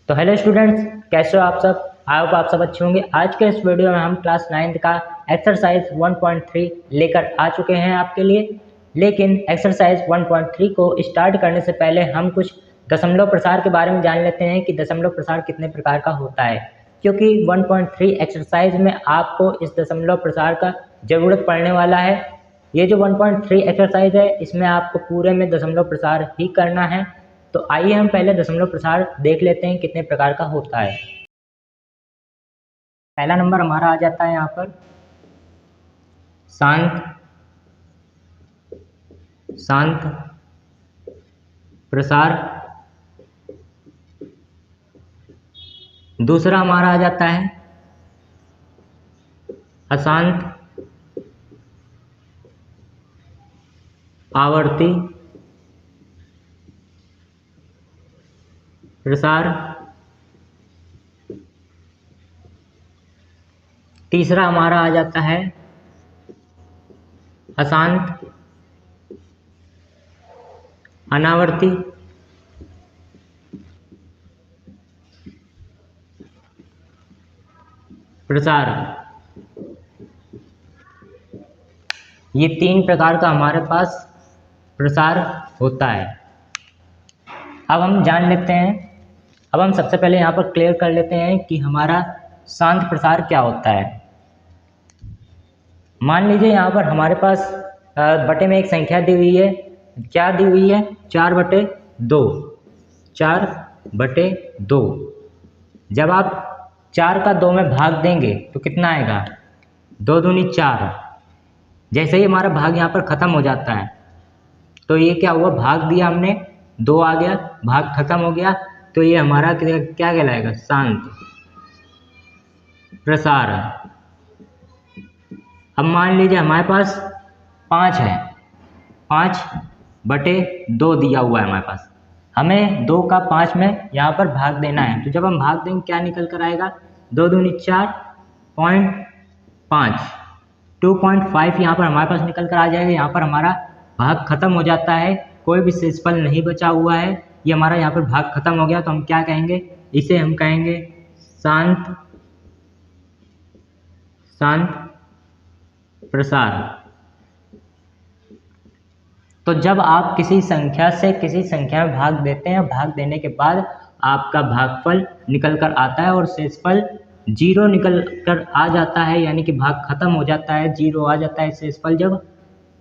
तो hello students, कैसे हो आप सब। आई होप आप सब अच्छे होंगे। आज के इस वीडियो में हम क्लास 9th का एक्सरसाइज 1.3 लेकर आ चुके हैं आपके लिए। लेकिन एक्सरसाइज 1.3 को स्टार्ट करने से पहले हम कुछ दशमलव प्रसार के बारे में जान लेते हैं कि दशमलव प्रसार कितने प्रकार का होता है, क्योंकि 1.3 एक्सरसाइज में आपको इस दशमलव प्रसार का ज़रूरत पड़ने वाला है। ये जो 1.3 एक्सरसाइज है इसमें आपको पूरे में दशमलव प्रसार ही करना है। तो आइए हम पहले दशमलव प्रसार देख लेते हैं कितने प्रकार का होता है। पहला नंबर हमारा आ जाता है यहाँ पर शांत प्रसार। दूसरा हमारा आ जाता है अशांत आवर्ती प्रसार। तीसरा हमारा आ जाता है अशांत अनावर्ती प्रसार। ये 3 प्रकार का हमारे पास प्रसार होता है। अब हम जान लेते हैं, अब हम सबसे पहले यहाँ पर क्लियर कर लेते हैं कि हमारा शांत प्रसार क्या होता है। मान लीजिए यहाँ पर हमारे पास बटे में एक संख्या दी हुई है। क्या दी हुई है? 4/2। 4/2। जब आप 4 का 2 में भाग देंगे तो कितना आएगा? 2 दूनी 4। जैसे ही हमारा भाग यहाँ पर ख़त्म हो जाता है तो ये क्या हुआ? भाग दिया हमने, 2 आ गया, भाग खत्म हो गया, तो ये हमारा क्या कहलाएगा? शांत प्रसार। अब मान लीजिए हमारे पास 5 है, 5/2 दिया हुआ है हमारे पास। हमें 2 का 5 में यहाँ पर भाग देना है, तो जब हम भाग देंगे क्या निकल कर आएगा? 2 दूनी 4, 0.5, 2.5 यहाँ पर हमारे पास निकल कर आ जाएगा। यहाँ पर हमारा भाग खत्म हो जाता है, कोई भी शेषफल नहीं बचा हुआ है। ये हमारा यहाँ पर भाग खत्म हो गया, तो हम क्या कहेंगे? इसे हम कहेंगे शांत प्रसार। तो जब आप किसी संख्या से किसी संख्या में भाग देते हैं, भाग देने के बाद आपका भागफल निकल कर आता है और शेषफल 0 निकल कर आ जाता है, यानी कि भाग खत्म हो जाता है, 0 आ जाता है शेषफल जब,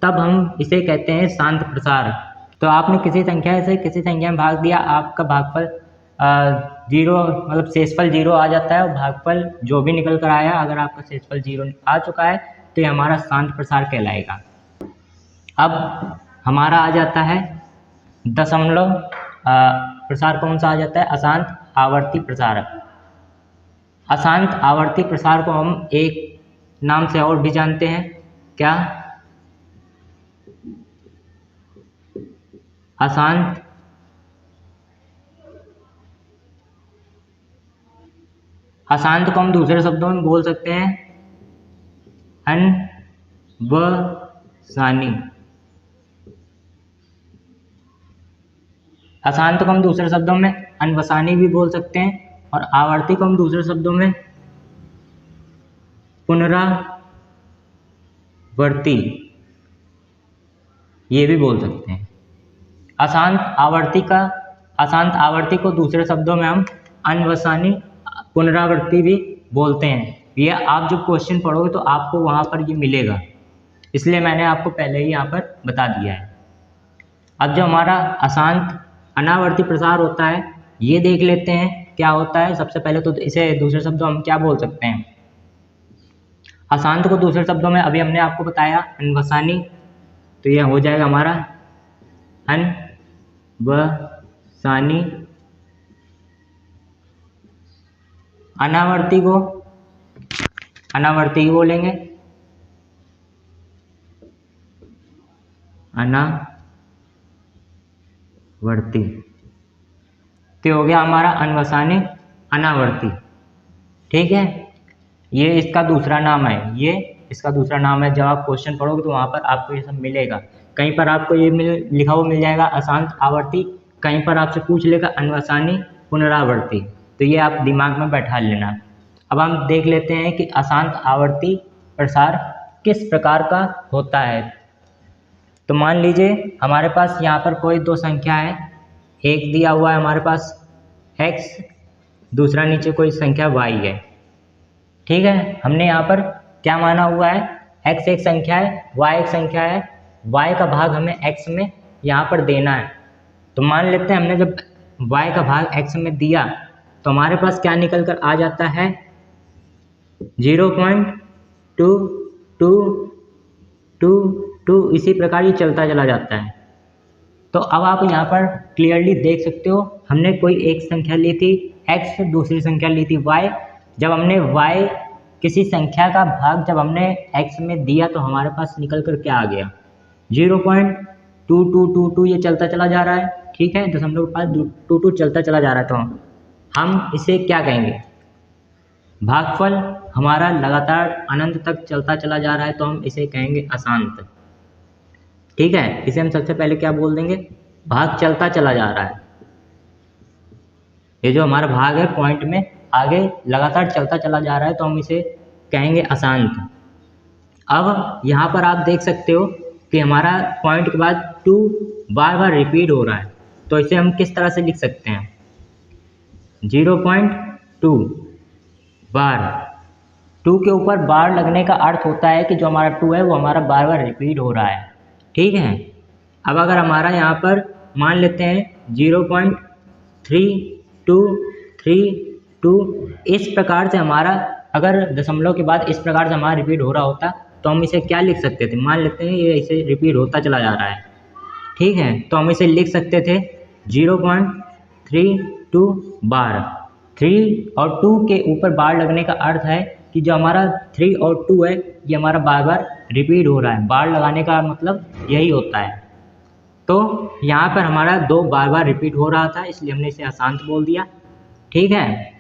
तब हम इसे कहते हैं शांत प्रसार। तो आपने किसी संख्या से किसी संख्या में भाग दिया, आपका भागफल 0 मतलब शेषफल 0 आ जाता है और भागफल जो भी निकल कर आया, अगर आपका शेषफल 0 आ चुका है तो ये हमारा शांत प्रसार कहलाएगा। अब हमारा आ जाता है दशमलव प्रसार। कौन सा आ जाता है? अशांत आवर्ती प्रसार। अशांत आवर्ती प्रसार को हम एक नाम से और भी जानते हैं। क्या? अशांत अशांत को हम दूसरे शब्दों में बोल सकते हैं अनवसानी। अशांत को हम दूसरे शब्दों में अनवसानी भी बोल सकते हैं, और आवर्ती को हम दूसरे शब्दों में पुनरावर्ती ये भी बोल सकते हैं। अशांत आवर्ती को दूसरे शब्दों में हम अनवसानी पुनरावर्ती भी बोलते हैं। ये आप जब क्वेश्चन पढ़ोगे तो आपको वहाँ पर ये मिलेगा, इसलिए मैंने आपको पहले ही यहाँ पर बता दिया है। अब जो हमारा अशांत अनावर्ती प्रसार होता है ये देख लेते हैं क्या होता है। सबसे पहले तो इसे दूसरे शब्दों में क्या बोल सकते हैं? अशांत को दूसरे शब्दों में अभी हमने आपको बताया अनवसानी, तो यह हो जाएगा हमारा अनवसानी। अनावर्ती को अनावर्ती बोलेंगे, अनावर्ती। तो हो गया हमारा अनवसानी अनावर्ती। ठीक है, ये इसका दूसरा नाम है, ये इसका दूसरा नाम है। जब आप क्वेश्चन पढ़ोगे तो वहाँ पर आपको ये सब मिलेगा। कहीं पर आपको ये लिखा हुआ मिल जाएगा अशांत आवर्ती, कहीं पर आपसे पूछ लेगा अनवसानी पुनरावर्ती। तो ये आप दिमाग में बैठा लेना। अब हम देख लेते हैं कि अशांत आवर्ती प्रसार किस प्रकार का होता है। तो मान लीजिए हमारे पास यहाँ पर कोई दो संख्या है, एक दिया हुआ है हमारे पास x, दूसरा नीचे कोई संख्या y है। ठीक है, हमने यहाँ पर क्या माना हुआ है, x एक संख्या है, y एक संख्या है, y का भाग हमें x में यहाँ पर देना है। तो मान लेते हैं हमने जब y का भाग x में दिया तो हमारे पास क्या निकल कर आ जाता है, 0.2222, इसी प्रकार ये चलता चला जाता है। तो अब आप यहाँ पर क्लियरली देख सकते हो, हमने कोई एक संख्या ली थी x, दूसरी संख्या ली थी y। जब हमने y किसी संख्या का भाग जब हमने x में दिया तो हमारे पास निकल कर क्या आ गया, 0.2222, ये चलता चला जा रहा है। ठीक है, दशमलव के पास 22 चलता चला जा रहा है। तो हम इसे क्या कहेंगे, भागफल हमारा लगातार अनंत तक चलता चला जा रहा है, तो हम इसे कहेंगे अशांत। ठीक है, इसे हम सबसे पहले क्या बोल देंगे, भाग चलता चला जा रहा है। ये जो हमारा भाग है पॉइंट में आगे लगातार चलता चला जा रहा है, तो हम इसे कहेंगे अशांत। अब यहाँ पर आप देख सकते हो कि हमारा पॉइंट के बाद 2 बार बार रिपीट हो रहा है, तो इसे हम किस तरह से लिख सकते हैं, 0.2 बार, 2 के ऊपर बार लगने का अर्थ होता है कि जो हमारा 2 है वो हमारा बार बार रिपीट हो रहा है। ठीक है, अब अगर हमारा यहाँ पर मान लेते हैं 0.3232, इस प्रकार से हमारा अगर दशमलव के बाद इस प्रकार से हमारा रिपीट हो रहा होता तो हम इसे क्या लिख सकते थे, मान लेते हैं ये इसे रिपीट होता चला जा रहा है। ठीक है, तो हम इसे लिख सकते थे 0.32 बार। 3 और 2 के ऊपर बार लगने का अर्थ है कि जो हमारा 3 और 2 है ये हमारा बार बार रिपीट हो रहा है। बार लगाने का मतलब यही होता है। तो यहाँ पर हमारा 2 बार बार रिपीट हो रहा था, इसलिए हमने इसे अशांत बोल दिया। ठीक है,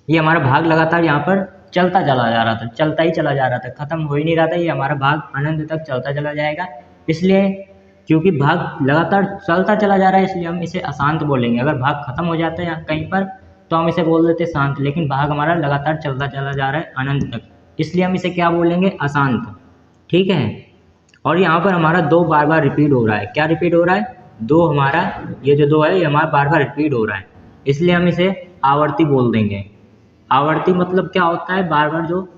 ये हमारा भाग लगातार यहाँ पर चलता चला जा रहा था, चलता ही चला जा रहा था, खत्म हो ही नहीं रहा था। ये हमारा भाग अनंत तक चलता चला जाएगा, इसलिए क्योंकि भाग लगातार चलता चला जा रहा है इसलिए हम इसे अशांत बोलेंगे। अगर भाग खत्म हो जाता है यहाँ कहीं पर तो हम इसे बोल देते शांत, लेकिन भाग हमारा लगातार चलता चला जा रहा है अनंत तक, इसलिए हम इसे क्या बोलेंगे, अशांत। ठीक है, और यहाँ पर हमारा 2 बार बार रिपीट हो रहा है। क्या रिपीट हो रहा है, 2 हमारा, ये जो 2 है ये हमारा बार बार रिपीट हो रहा है, इसलिए हम इसे आवर्ती बोल देंगे। आवर्ती मतलब क्या होता है, बार बार जो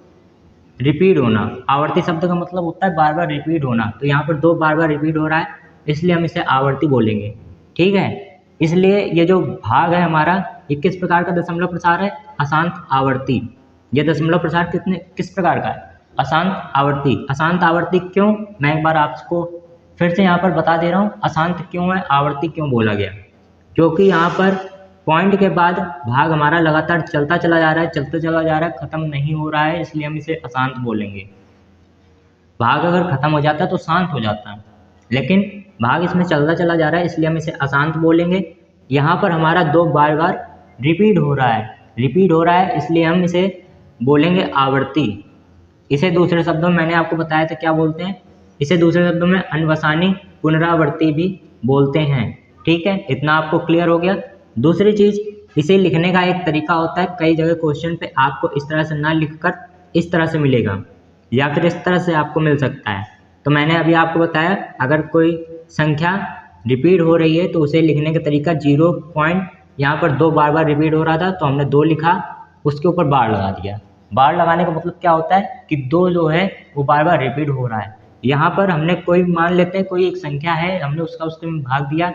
रिपीट होना। आवर्ती शब्द का मतलब होता है बार बार रिपीट होना, तो यहाँ पर 2 बार बार रिपीट हो रहा है इसलिए हम इसे आवर्ती बोलेंगे। ठीक है, इसलिए ये जो भाग है हमारा ये किस प्रकार का दशमलव प्रसार है, अशांत आवर्ती। ये दशमलव प्रसार किस प्रकार का है, अशांत आवर्ती। अशांत आवर्ती क्यों, मैं एक बार आपको फिर से यहाँ पर बता दे रहा हूँ अशांत क्यों है, आवर्ती क्यों बोला गया, क्योंकि यहाँ पर पॉइंट के बाद भाग हमारा लगातार चलता चला जा रहा है, चलता चला जा रहा है, खत्म नहीं हो रहा है, इसलिए हम इसे अशांत बोलेंगे। भाग अगर खत्म हो जाता है तो शांत हो जाता है, लेकिन भाग इसमें चलता चला जा रहा है इसलिए हम इसे अशांत बोलेंगे। यहाँ पर हमारा 2 बार बार रिपीट हो रहा है, इसलिए हम इसे बोलेंगे आवर्ती। इसे दूसरे शब्दों में मैंने आपको बताया था क्या बोलते हैं, इसे दूसरे शब्दों में अनवसानी पुनरावर्ती भी बोलते हैं। ठीक है, इतना आपको क्लियर हो गया। दूसरी चीज़, इसे लिखने का एक तरीका होता है, कई जगह क्वेश्चन पे आपको इस तरह से ना लिखकर इस तरह से मिलेगा या फिर इस तरह से आपको मिल सकता है। तो मैंने अभी आपको बताया अगर कोई संख्या रिपीट हो रही है तो उसे लिखने का तरीका 0 पॉइंट, यहाँ पर 2 बार बार रिपीट हो रहा था तो हमने 2 लिखा, उसके ऊपर बार लगा दिया। बार लगाने का मतलब क्या होता है कि 2 जो है वो बार बार रिपीट हो रहा है। यहाँ पर हमने कोई मान लेते हैं कोई एक संख्या है, हमने उसके में भाग दिया,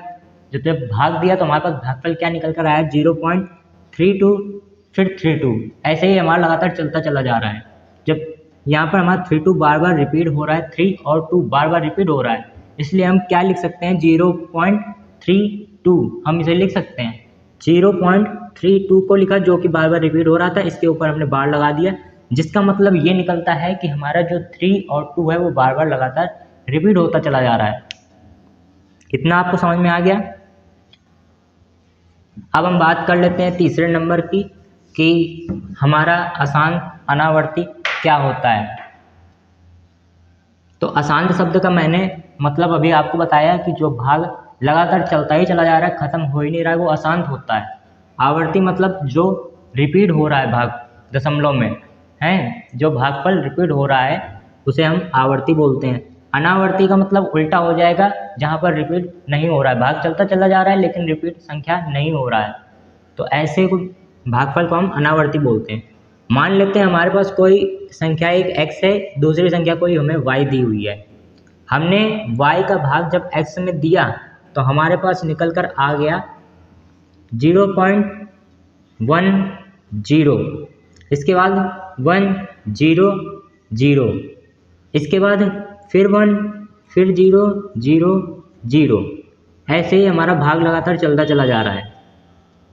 जब भाग दिया तो हमारे पास भागफल क्या निकल कर आया, 0.32 फिर 32, ऐसे ही हमारा लगातार चलता चला जा रहा है। जब यहाँ पर हमारा 32 बार बार रिपीट हो रहा है, 3 और 2 बार बार रिपीट हो रहा है, इसलिए हम क्या लिख सकते हैं, 0.32 हम इसे लिख सकते हैं। 0.32 को लिखा जो कि बार बार रिपीट हो रहा था, इसके ऊपर हमने बार लगा दिया, जिसका मतलब ये निकलता है कि हमारा जो 3 और 2 है वो बार बार लगातार रिपीट होता चला जा रहा है। कितना आपको समझ में आ गया। अब हम बात कर लेते हैं तीसरे नंबर की कि हमारा अशांत अनावर्ती क्या होता है। तो अशांत शब्द का मैंने मतलब अभी आपको बताया कि जो भाग लगातार चलता ही चला जा रहा है, खत्म हो ही नहीं रहा है, वो अशांत होता है। आवर्ती मतलब जो रिपीट हो रहा है भाग दशमलव में है, जो भागफल रिपीट हो रहा है उसे हम आवर्ती बोलते हैं। अनावर्ती का मतलब उल्टा हो जाएगा, जहाँ पर रिपीट नहीं हो रहा है, भाग चलता चला जा रहा है लेकिन रिपीट संख्या नहीं हो रहा है, तो ऐसे भागफल को हम अनावर्ती बोलते हैं। मान लेते हैं हमारे पास कोई संख्या एक x है, दूसरी संख्या कोई हमें y दी हुई है। हमने y का भाग जब x में दिया तो हमारे पास निकल कर आ गया 0.10, इसके बाद 100, इसके बाद फिर 1, फिर 0, 0, 0, ऐसे ही हमारा भाग लगातार चलता चला जा रहा है।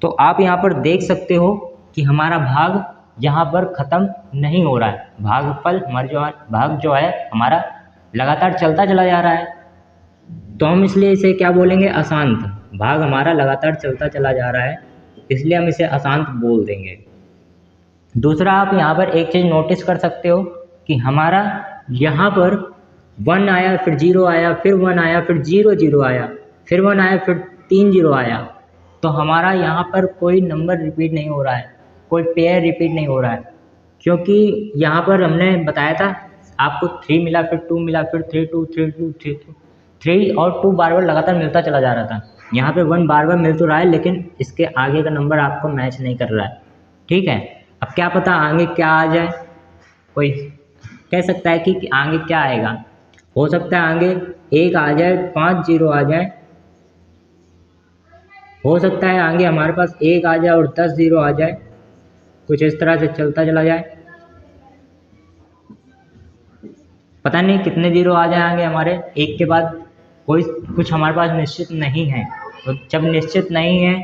तो आप यहाँ पर देख सकते हो कि हमारा भाग यहाँ पर ख़त्म नहीं हो रहा है, भागफल हमारा भाग जो है हमारा लगातार चलता चला जा रहा है, तो हम इसलिए इसे क्या बोलेंगे, अशांत। भाग हमारा लगातार चलता चला जा रहा है, इसलिए हम इसे अशांत बोल देंगे। दूसरा, आप यहाँ पर एक चीज़ नोटिस कर सकते हो कि हमारा यहाँ पर 1 आया, फिर 0 आया, फिर 1 आया, फिर 0, 0 आया, फिर 1 आया, फिर 3 0 आया, तो हमारा यहाँ पर कोई नंबर रिपीट नहीं हो रहा है, कोई पेयर रिपीट नहीं हो रहा है, क्योंकि यहाँ पर हमने बताया था आपको 3 मिला, फिर 2 मिला, फिर 3 2 3 2 3 और 2 बार बार लगातार मिलता चला जा रहा था। यहाँ पे 1 बार बार मिल तो रहा है लेकिन इसके आगे का नंबर आपको मैच नहीं कर रहा है, ठीक है। अब क्या पता आगे क्या आ जाए, कोई कह सकता है कि आगे क्या आएगा, हो सकता है आगे 1 आ जाए, 5 0 आ जाए, हो सकता है आगे हमारे पास 1 आ जाए और 10 0 आ जाए, कुछ इस तरह से चलता चला जाए, पता नहीं कितने 0 आ जाए आगे हमारे एक के बाद, कोई कुछ हमारे पास निश्चित नहीं है। तो जब निश्चित नहीं है,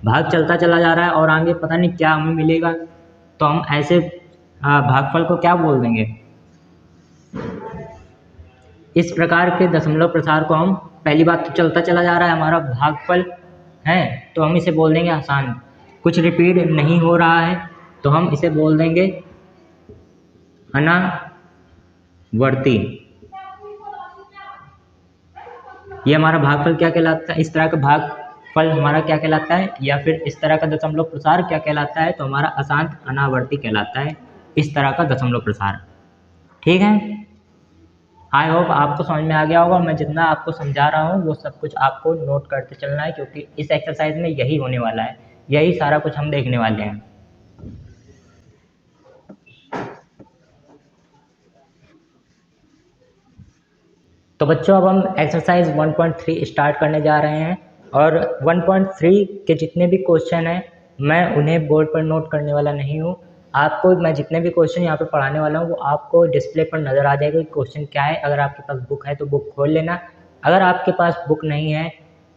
भाग चलता चला जा रहा है और आगे पता नहीं क्या हमें मिलेगा, तो हम ऐसे भागफल को क्या बोल देंगे, इस प्रकार के दशमलव प्रसार को हम, पहली बात तो चलता चला जा रहा है हमारा भागफल है, तो हम इसे बोल देंगे आसान। कुछ रिपीट नहीं हो रहा है तो हम इसे बोल देंगे अनावर्ती। ये हमारा भागफल क्या कहलाता है, इस तरह का भागफल हमारा क्या कहलाता है, या फिर इस तरह का दशमलव प्रसार क्या कहलाता है, तो हमारा अशांत अनावर्ती कहलाता है, इस तरह का दशमलव प्रसार, ठीक है। आई होप आपको समझ में आ गया होगा। मैं जितना आपको समझा रहा हूँ वो सब कुछ आपको नोट करते चलना है, क्योंकि इस एक्सरसाइज में यही होने वाला है, यही सारा कुछ हम देखने वाले हैं। तो बच्चों, अब हम एक्सरसाइज 1.3 स्टार्ट करने जा रहे हैं, और 1.3 के जितने भी क्वेश्चन हैं मैं उन्हें बोर्ड पर नोट करने वाला नहीं हूँ। आपको मैं जितने भी क्वेश्चन यहाँ पे पढ़ाने वाला हूँ वो आपको डिस्प्ले पर नज़र आ जाएगा कि क्वेश्चन क्या है। अगर आपके पास बुक है तो बुक खोल लेना, अगर आपके पास बुक नहीं है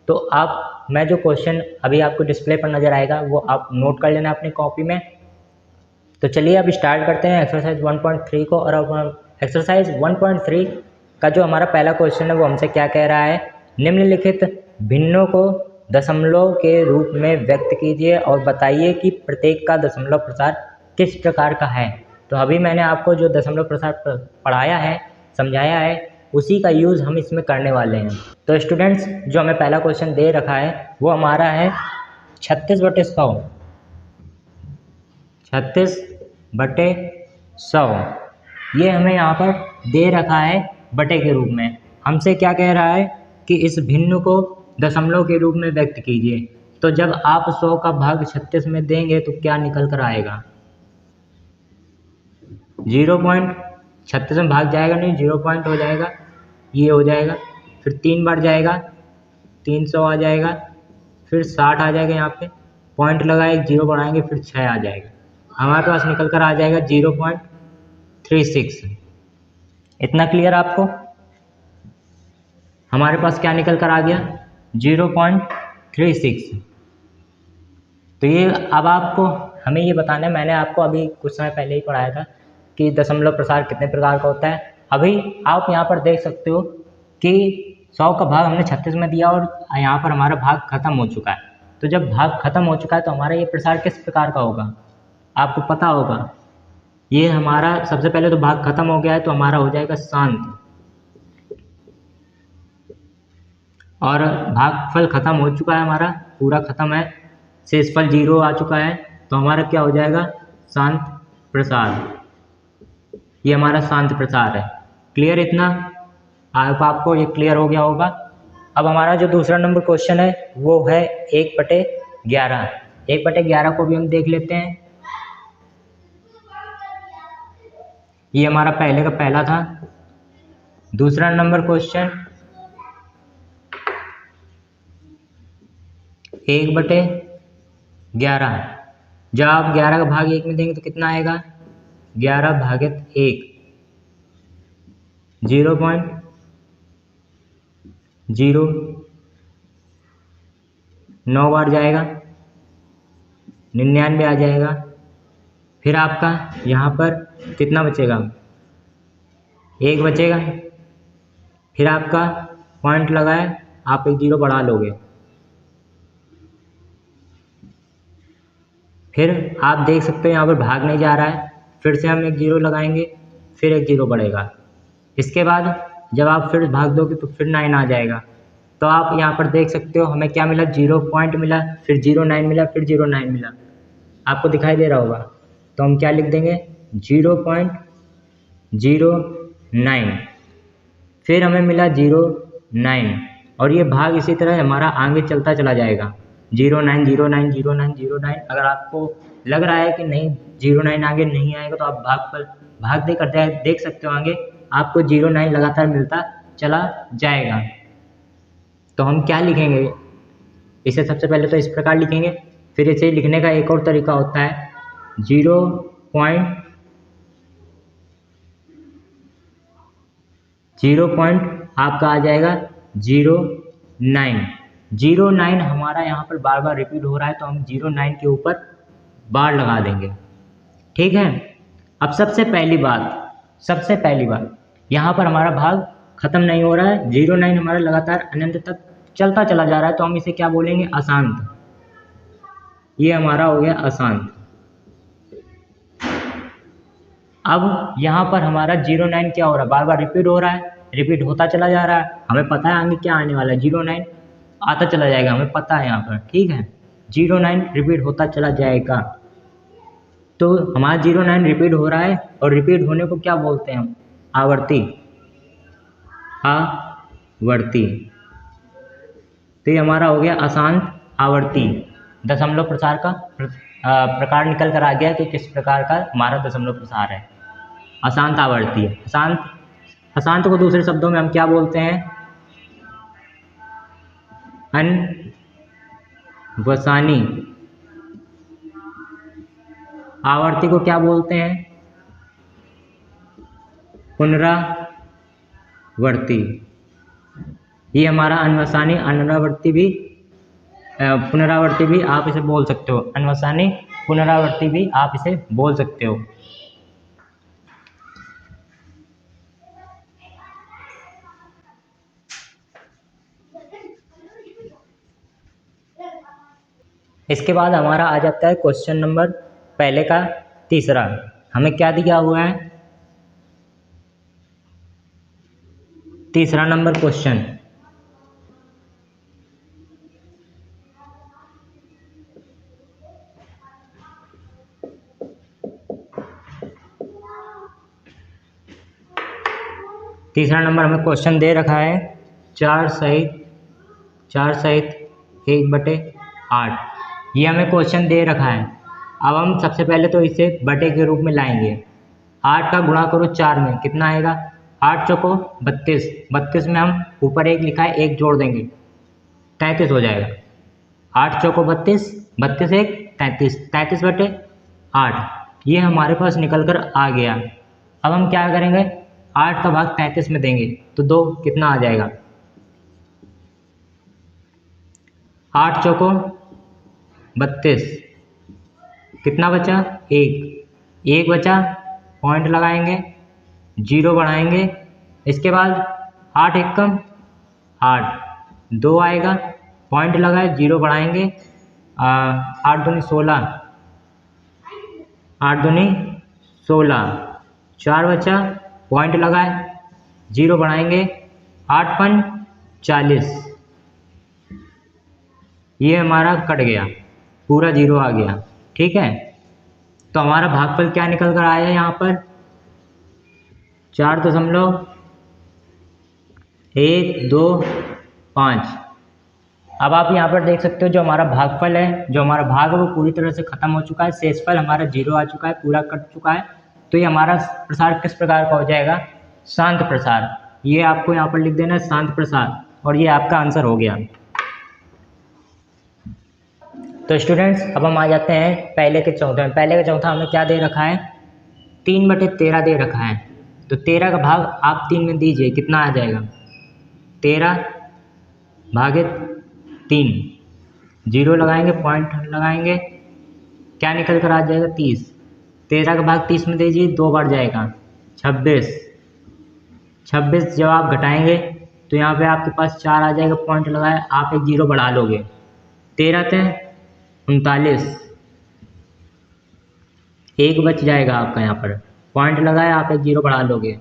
तो आप, मैं जो क्वेश्चन अभी आपको डिस्प्ले पर नज़र आएगा वो आप नोट कर लेना अपनी कॉपी में। तो चलिए अब स्टार्ट करते हैं एक्सरसाइज 1.3 को। और अब एक्सरसाइज 1.3 का जो हमारा पहला क्वेश्चन है वो हमसे क्या कह रहा है, निम्नलिखित भिन्नों को दशमलव के रूप में व्यक्त कीजिए और बताइए कि प्रत्येक का दशमलव प्रसार किस प्रकार का है। तो अभी मैंने आपको जो दशमलव प्रसार पढ़ाया है, समझाया है, उसी का यूज़ हम इसमें करने वाले हैं। तो स्टूडेंट्स, जो हमें पहला क्वेश्चन दे रखा है वो हमारा है 36/100, 36/100, ये हमें यहाँ पर दे रखा है बटे के रूप में। हमसे क्या कह रहा है कि इस भिन्न को दशमलव के रूप में व्यक्त कीजिए। तो जब आप 100 का भाग 36 में देंगे तो क्या निकल कर आएगा, 0.36 में भाग जाएगा नहीं, 0 पॉइंट हो जाएगा, ये हो जाएगा, फिर 3 बार जाएगा, 300 आ जाएगा, फिर 60 आ जाएगा, यहाँ पे पॉइंट लगाए 0 बढ़ाएंगे, फिर 6 आ जाएगा, हमारे पास निकल कर आ जाएगा 0.36। इतना क्लियर आपको? हमारे पास क्या निकल कर आ गया, 0.36। तो ये अब आपको हमें ये बताना है, मैंने आपको अभी कुछ समय पहले ही पढ़ाया था कि दशमलव प्रसार कितने प्रकार का होता है। अभी आप यहाँ पर देख सकते हो कि 100 का भाग हमने 36 में दिया और यहाँ पर हमारा भाग खत्म हो चुका है। तो जब भाग खत्म हो चुका है तो हमारा ये प्रसार किस प्रकार का होगा, आपको पता होगा। ये हमारा सबसे पहले तो भाग खत्म हो गया है तो हमारा हो जाएगा शांत, और भागफल खत्म हो चुका है, हमारा पूरा खत्म है, शेषफल 0 आ चुका है, तो हमारा क्या हो जाएगा, शांत प्रसार। ये हमारा शांत प्रसार है। क्लियर इतना? आपको ये क्लियर हो गया होगा। अब हमारा जो दूसरा नंबर क्वेश्चन है वो है 1/11। 1/11 को भी हम देख लेते हैं। ये हमारा पहले का पहला था। दूसरा नंबर क्वेश्चन 1/11। जब आप 11 का भाग 1 में देंगे तो कितना आएगा, 11 भागित 1, 0.09 बार जाएगा, 99 आ जाएगा। फिर आपका यहाँ पर कितना बचेगा, 1 बचेगा। फिर आपका पॉइंट लगाए, आप एक 0 बढ़ा लोगे। फिर आप देख सकते हो यहाँ पर भाग नहीं जा रहा है, फिर से हम एक 0 लगाएंगे, फिर एक 0 बढ़ेगा। इसके बाद जब आप फिर भाग दोगे तो फिर 9 आ जाएगा। तो आप यहाँ पर देख सकते हो हमें क्या मिला, 0 पॉइंट मिला, फिर 0.9 मिला, फिर 0.9 मिला। आपको दिखाई दे रहा होगा। तो हम क्या लिख देंगे, 0.09। फिर हमें मिला 0.9, और ये भाग इसी तरह हमारा आगे चलता चला जाएगा, 0.9 0.9 0.9 0.9। अगर आपको लग रहा है कि नहीं 0.9 आगे नहीं आएगा तो आप भाग देकर देख सकते हो, आगे आपको 0.9 लगातार मिलता चला जाएगा। तो हम क्या लिखेंगे, इसे सबसे पहले तो इस प्रकार लिखेंगे। फिर इसे लिखने का एक और तरीका होता है, 0 पॉइंट आपका आ जाएगा 0.9। 0.9 हमारा यहाँ पर बार बार रिपीट हो रहा है, तो हम 0.9 के ऊपर बार लगा देंगे। ठीक है। अब सबसे पहली बात यहाँ पर हमारा भाग खत्म नहीं हो रहा है, 0.9 हमारा लगातार अनंत तक चलता चला जा रहा है, तो हम इसे क्या बोलेंगे, अशांत। ये हमारा हो गया अशांत। अब यहाँ पर हमारा 0.9 क्या हो रहा है, बार बार रिपीट हो रहा है, रिपीट होता चला जा रहा है। हमें पता है आगे क्या आने वाला है, 0.9 आता चला जाएगा, हमें पता है यहाँ पर। ठीक है, 0.9 रिपीट होता चला जाएगा। तो हमारा 0.9 रिपीट हो रहा है, और रिपीट होने को क्या बोलते हैं हम, आवर्ती। तो ये हमारा हो गया अशांत आवर्ती। दशमलव प्रसार का प्रकार निकल कर आ गया कि किस प्रकार का हमारा दशमलव प्रसार है, अशांत आवर्ती। अशांत को दूसरे शब्दों में हम क्या बोलते हैं, अनवसानी। आवर्ती को क्या बोलते हैं, पुनरावर्ती। ये हमारा अनवसानी पुनरावर्ती भी आप इसे बोल सकते हो, अनवसानी पुनरावर्ती भी आप इसे बोल सकते हो। इसके बाद हमारा आ जाता है क्वेश्चन नंबर पहले का तीसरा। हमें क्या दिया हुआ है, तीसरा नंबर क्वेश्चन। तीसरा नंबर हमें क्वेश्चन दे रखा है 4 सहित 1/8। ये हमें क्वेश्चन दे रखा है। अब हम सबसे पहले तो इसे बटे के रूप में लाएंगे। 8 का गुणा करो 4 में, कितना आएगा, 8 चौको 32। 32 में हम ऊपर 1 लिखा है, 1 जोड़ देंगे, 33 हो जाएगा। 8 चौको 32, 32 1 33, 33/8। ये हमारे पास निकल कर आ गया। अब हम क्या करेंगे, 8 का भाग 33 में देंगे तो 2 कितना आ जाएगा, 8 चौको 32, कितना बचा, 1 बचा, पॉइंट लगाएंगे, 0 बढ़ाएंगे। इसके बाद 8 एकम 8, 2 आएगा, पॉइंट लगाए, 0 बढ़ाएंगे, 8 दूनी 16, 8 दूनी 16, 4 बचा, पॉइंट लगाए, 0 बढ़ाएंगे, 8 पंच 40। ये हमारा कट गया। पूरा 0 आ गया। ठीक है, तो हमारा भागफल क्या निकल कर आया यहाँ पर 4.125। अब आप यहाँ पर देख सकते हो जो हमारा भागफल है, जो हमारा भाग है वो पूरी तरह से खत्म हो चुका है, शेषफल हमारा 0 आ चुका है, पूरा कट चुका है। तो ये हमारा प्रसार किस प्रकार का हो जाएगा, शांत प्रसार। ये आपको यहाँ पर लिख देना है शांत प्रसार, और ये आपका आंसर हो गया। तो स्टूडेंट्स अब हम आ जाते हैं पहले के चौथे में। पहले का चौथा हमें क्या दे रखा है, 3/13 दे रखा है। तो 13 का भाग आप 3 में दीजिए, कितना आ जाएगा 13/3। 0 लगाएंगे, पॉइंट लगाएंगे, क्या निकल कर आ जाएगा 30। 13 का भाग 30 में दीजिए, 2 बार जाएगा 26। 26 जब आप घटाएंगे तो यहाँ पे आपके पास 4 आ जाएगा, पॉइंट लगाए, आप एक 0 बढ़ा लोगे, 13×39, 1 बच जाएगा आपका, यहाँ पर पॉइंट लगाए, आप एक 0 बढ़ा लोगे।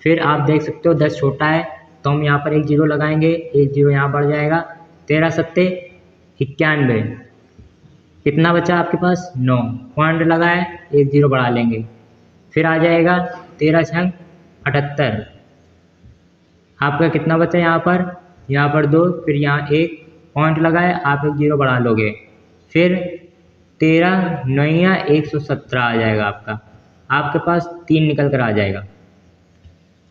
फिर आप देख सकते हो 10 छोटा है तो हम यहाँ पर एक 0 लगाएंगे, एक 0 यहाँ बढ़ जाएगा, 13×7=91, कितना बचा आपके पास 9, पॉइंट लगाए, एक 0 बढ़ा लेंगे। फिर आ जाएगा 13×78, आपका कितना बचा यहाँ पर 2, फिर यहाँ 1, पॉइंट लगाए, आप एक 0 बढ़ा लोगे। फिर 13×9=117 आ जाएगा आपका, आपके पास 3 निकल कर आ जाएगा।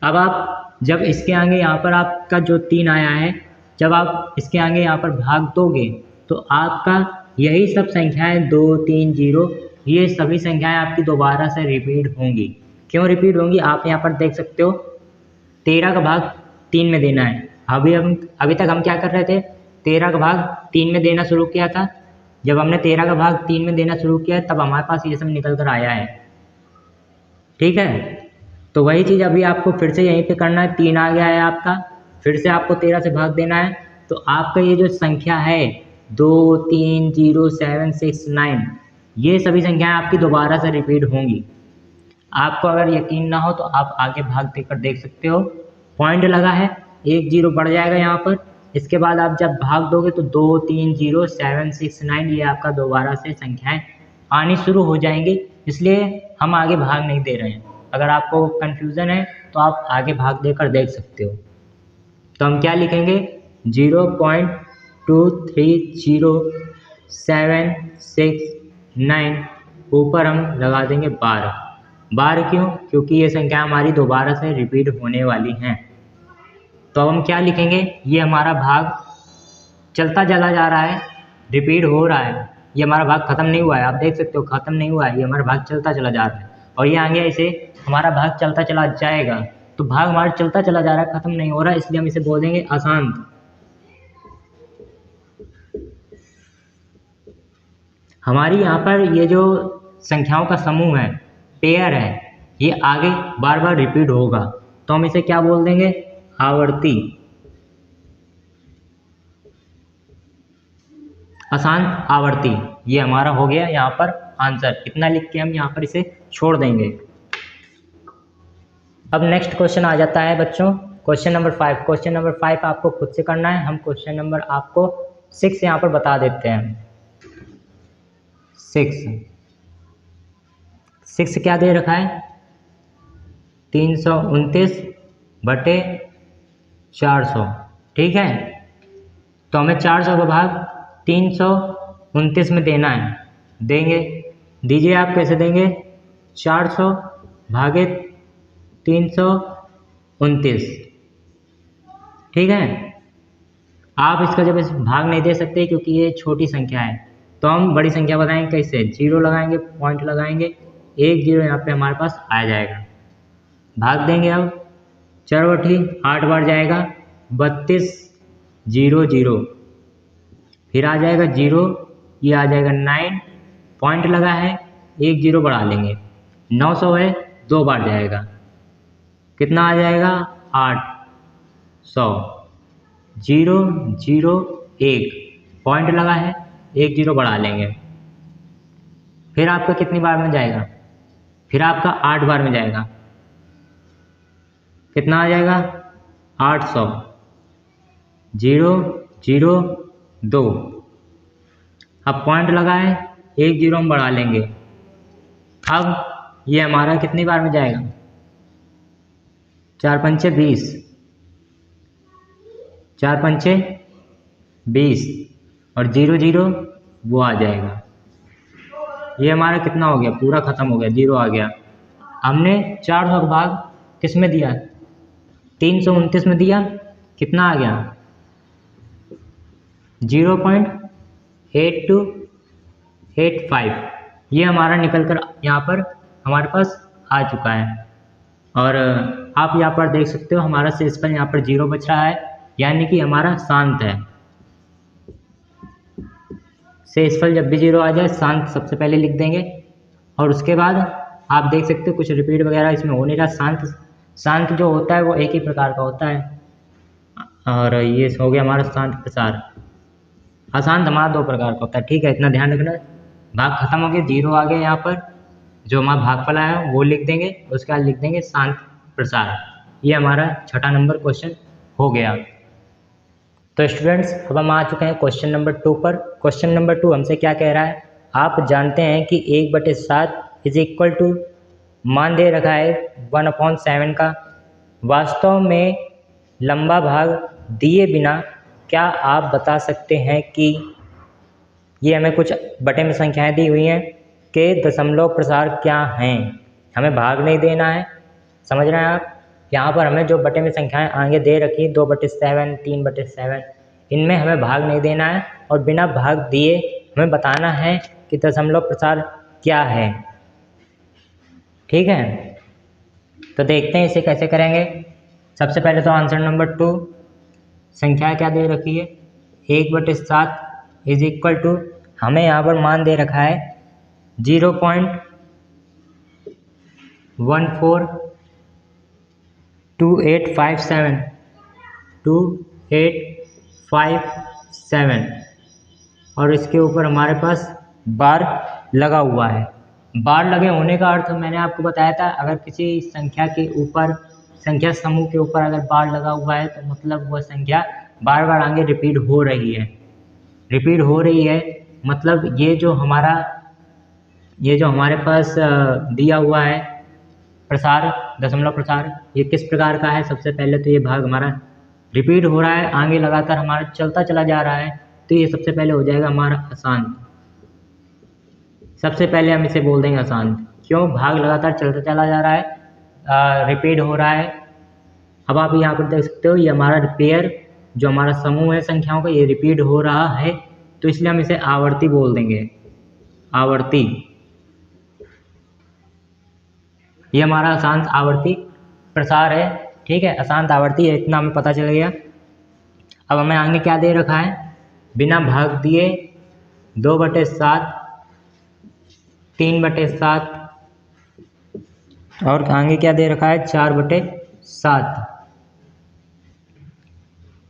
अब आप जब इसके आगे यहाँ पर आपका जो 3 आया है, जब आप इसके आगे यहाँ पर भाग दोगे तो आपका यही सब संख्याएं 2, 3, 0, ये सभी संख्याएं आपकी दोबारा से रिपीट होंगी। क्यों रिपीट होंगी, आप यहाँ पर देख सकते हो 13 का भाग 3 में देना है। अभी तक हम क्या कर रहे थे, 13 का भाग 3 में देना शुरू किया था। जब हमने 13 का भाग 3 में देना शुरू किया तब हमारे पास ये सब निकल कर आया है। ठीक है, तो वही चीज़ अभी आपको फिर से यहीं पे करना है। 3 आ गया है आपका, फिर से आपको 13 से भाग देना है, तो आपका ये जो संख्या है 2, 3, 0, 7, 6, 9, ये सभी संख्याएं आपकी दोबारा से रिपीट होंगी। आपको अगर यकीन ना हो तो आप आगे भाग देकर देख सकते हो, पॉइंट लगा है, एक 0 बढ़ जाएगा यहाँ पर। इसके बाद आप जब भाग दोगे तो 2, 3, 0, 7, 6, 9 ये आपका दोबारा से संख्याएं आनी शुरू हो जाएंगी, इसलिए हम आगे भाग नहीं दे रहे हैं। अगर आपको कन्फ्यूज़न है तो आप आगे भाग देकर देख सकते हो। तो हम क्या लिखेंगे 0.230769, ऊपर हम लगा देंगे 12। 12 क्यों, क्योंकि ये संख्या हमारी दोबारा से रिपीट होने वाली हैं। तो हम क्या लिखेंगे, ये हमारा भाग चलता चला जा रहा है, रिपीट हो रहा है, ये हमारा भाग खत्म नहीं हुआ है। आप देख सकते हो खत्म नहीं हुआ है, ये हमारा भाग चलता चला जा रहा है, और ये आगे ऐसे हमारा भाग चलता चला जाएगा। तो भाग हमारा चलता चला जा रहा है, खत्म नहीं हो रहा है, इसलिए हम इसे बोल देंगे अशांत। हमारी यहाँ पर ये जो संख्याओं का समूह है, पेयर है, ये आगे बार बार रिपीट होगा, तो हम इसे क्या बोल देंगे, आवर्ती, अशांत आवर्ती। ये हमारा हो गया यहाँ पर आंसर। इतना लिख के हम यहाँ पर इसे छोड़ देंगे। अब नेक्स्ट क्वेश्चन आ जाता है बच्चों, क्वेश्चन नंबर 5। क्वेश्चन नंबर 5 आपको खुद से करना है, हम क्वेश्चन नंबर आपको 6 यहाँ पर बता देते हैं। 6 क्या दे रखा है, 329/400। ठीक है, तो हमें 400 का भाग 329 में देना है, देंगे, दीजिए आप कैसे देंगे, 400/329। ठीक है, आप इसका जब भाग नहीं दे सकते क्योंकि ये छोटी संख्या है, तो हम बड़ी संख्या बताएंगे कैसे, 0 लगाएंगे, पॉइंट लगाएंगे, एक 0 यहाँ पे हमारे पास आ जाएगा। भाग देंगे, अब 4/8 बार जाएगा, 3200, फिर आ जाएगा 0, ये आ जाएगा 9, पॉइंट लगा है, एक 0 बढ़ा लेंगे, 900 है, 2 बार जाएगा, कितना आ जाएगा 800, 0, 0, 1, पॉइंट लगा है, एक 0 बढ़ा लेंगे, फिर आपका कितनी बार में जाएगा, फिर आपका 8 बार में जाएगा, कितना आ जाएगा 800, 0, 0, 2, अब पॉइंट लगाएं, एक जीरो हम बढ़ा लेंगे। अब ये हमारा कितनी बार में जाएगा, 4 पंचे 20, 4 पंचे 20 और 0 0 वो आ जाएगा। ये हमारा कितना हो गया, पूरा खत्म हो गया, 0 आ गया। हमने 400 का भाग किस में दिया, 329 में दिया, कितना आ गया 0.8285। ये हमारा निकल कर यहाँ पर हमारे पास आ चुका है। और आप यहाँ पर देख सकते हो हमारा शेषफल यहाँ पर 0 बच रहा है, यानी कि हमारा शांत है। शेषफल जब भी 0 आ जाए शांत सबसे पहले लिख देंगे, और उसके बाद आप देख सकते हो कुछ रिपीट वगैरह इसमें हो नहीं रहा। शांत जो होता है वो एक ही प्रकार का होता है। और ये हो गया हमारा शांत प्रसार। अशांत हमारा 2 प्रकार का होता है, ठीक है, इतना ध्यान रखना। भाग खत्म हो गया, 0 आ गया, यहाँ पर जो हमारा भागफल आया वो लिख देंगे, उसके बाद लिख देंगे शांत प्रसार। ये हमारा 6ठा नंबर क्वेश्चन हो गया। तो स्टूडेंट्स अब हम आ चुके हैं क्वेश्चन नंबर 2 पर। क्वेश्चन नंबर 2 हमसे क्या कह रहा है, आप जानते हैं कि 1/7 इज इक्वल टू, मान दे रखा है 1/7 का, वास्तव में लंबा भाग दिए बिना क्या आप बता सकते हैं कि, ये हमें कुछ बटे में संख्याएं दी हुई हैं कि दशमलव प्रसार क्या हैं। हमें भाग नहीं देना है, समझ रहे हैं आप। यहाँ पर हमें जो बटे में संख्याएं आगे दे रखी 2/7, 3/7, इनमें हमें भाग नहीं देना है और बिना भाग दिए हमें बताना है कि दशमलव प्रसार क्या है, ठीक है। तो देखते हैं इसे कैसे करेंगे। सबसे पहले तो आंसर नंबर 2, संख्या क्या दे रखी है 1/7 इज इक्वल टू, हमें यहाँ पर मान दे रखा है 0.142857 और इसके ऊपर हमारे पास बार लगा हुआ है। बार लगे होने का अर्थ मैंने आपको बताया था, अगर किसी संख्या के ऊपर, संख्या समूह के ऊपर अगर बार लगा हुआ है तो मतलब वह संख्या बार बार आगे रिपीट हो रही है। रिपीट हो रही है मतलब ये जो हमारे पास दिया हुआ है प्रसार, दशमलव प्रसार, ये किस प्रकार का है। सबसे पहले तो ये भाग हमारा रिपीट हो रहा है, आगे लगातार हमारा चलता चला जा रहा है, तो ये सबसे पहले हो जाएगा हमारा अशांत। सबसे पहले हम इसे बोल देंगे अशांत, क्यों, भाग लगातार चलता चला जा रहा है, रिपीट हो रहा है। अब आप यहाँ पर देख सकते हो ये हमारा पेयर, जो हमारा समूह है संख्याओं का, ये रिपीट हो रहा है, तो इसलिए हम इसे आवर्ती बोल देंगे, आवर्ती। ये हमारा अशांत आवर्ती प्रसार है, ठीक है, अशांत आवर्ती है, इतना हमें पता चल गया। अब हमें आगे क्या दे रखा है, बिना भाग दिए 2/7, 3/7 और आगे क्या दे रखा है 4/7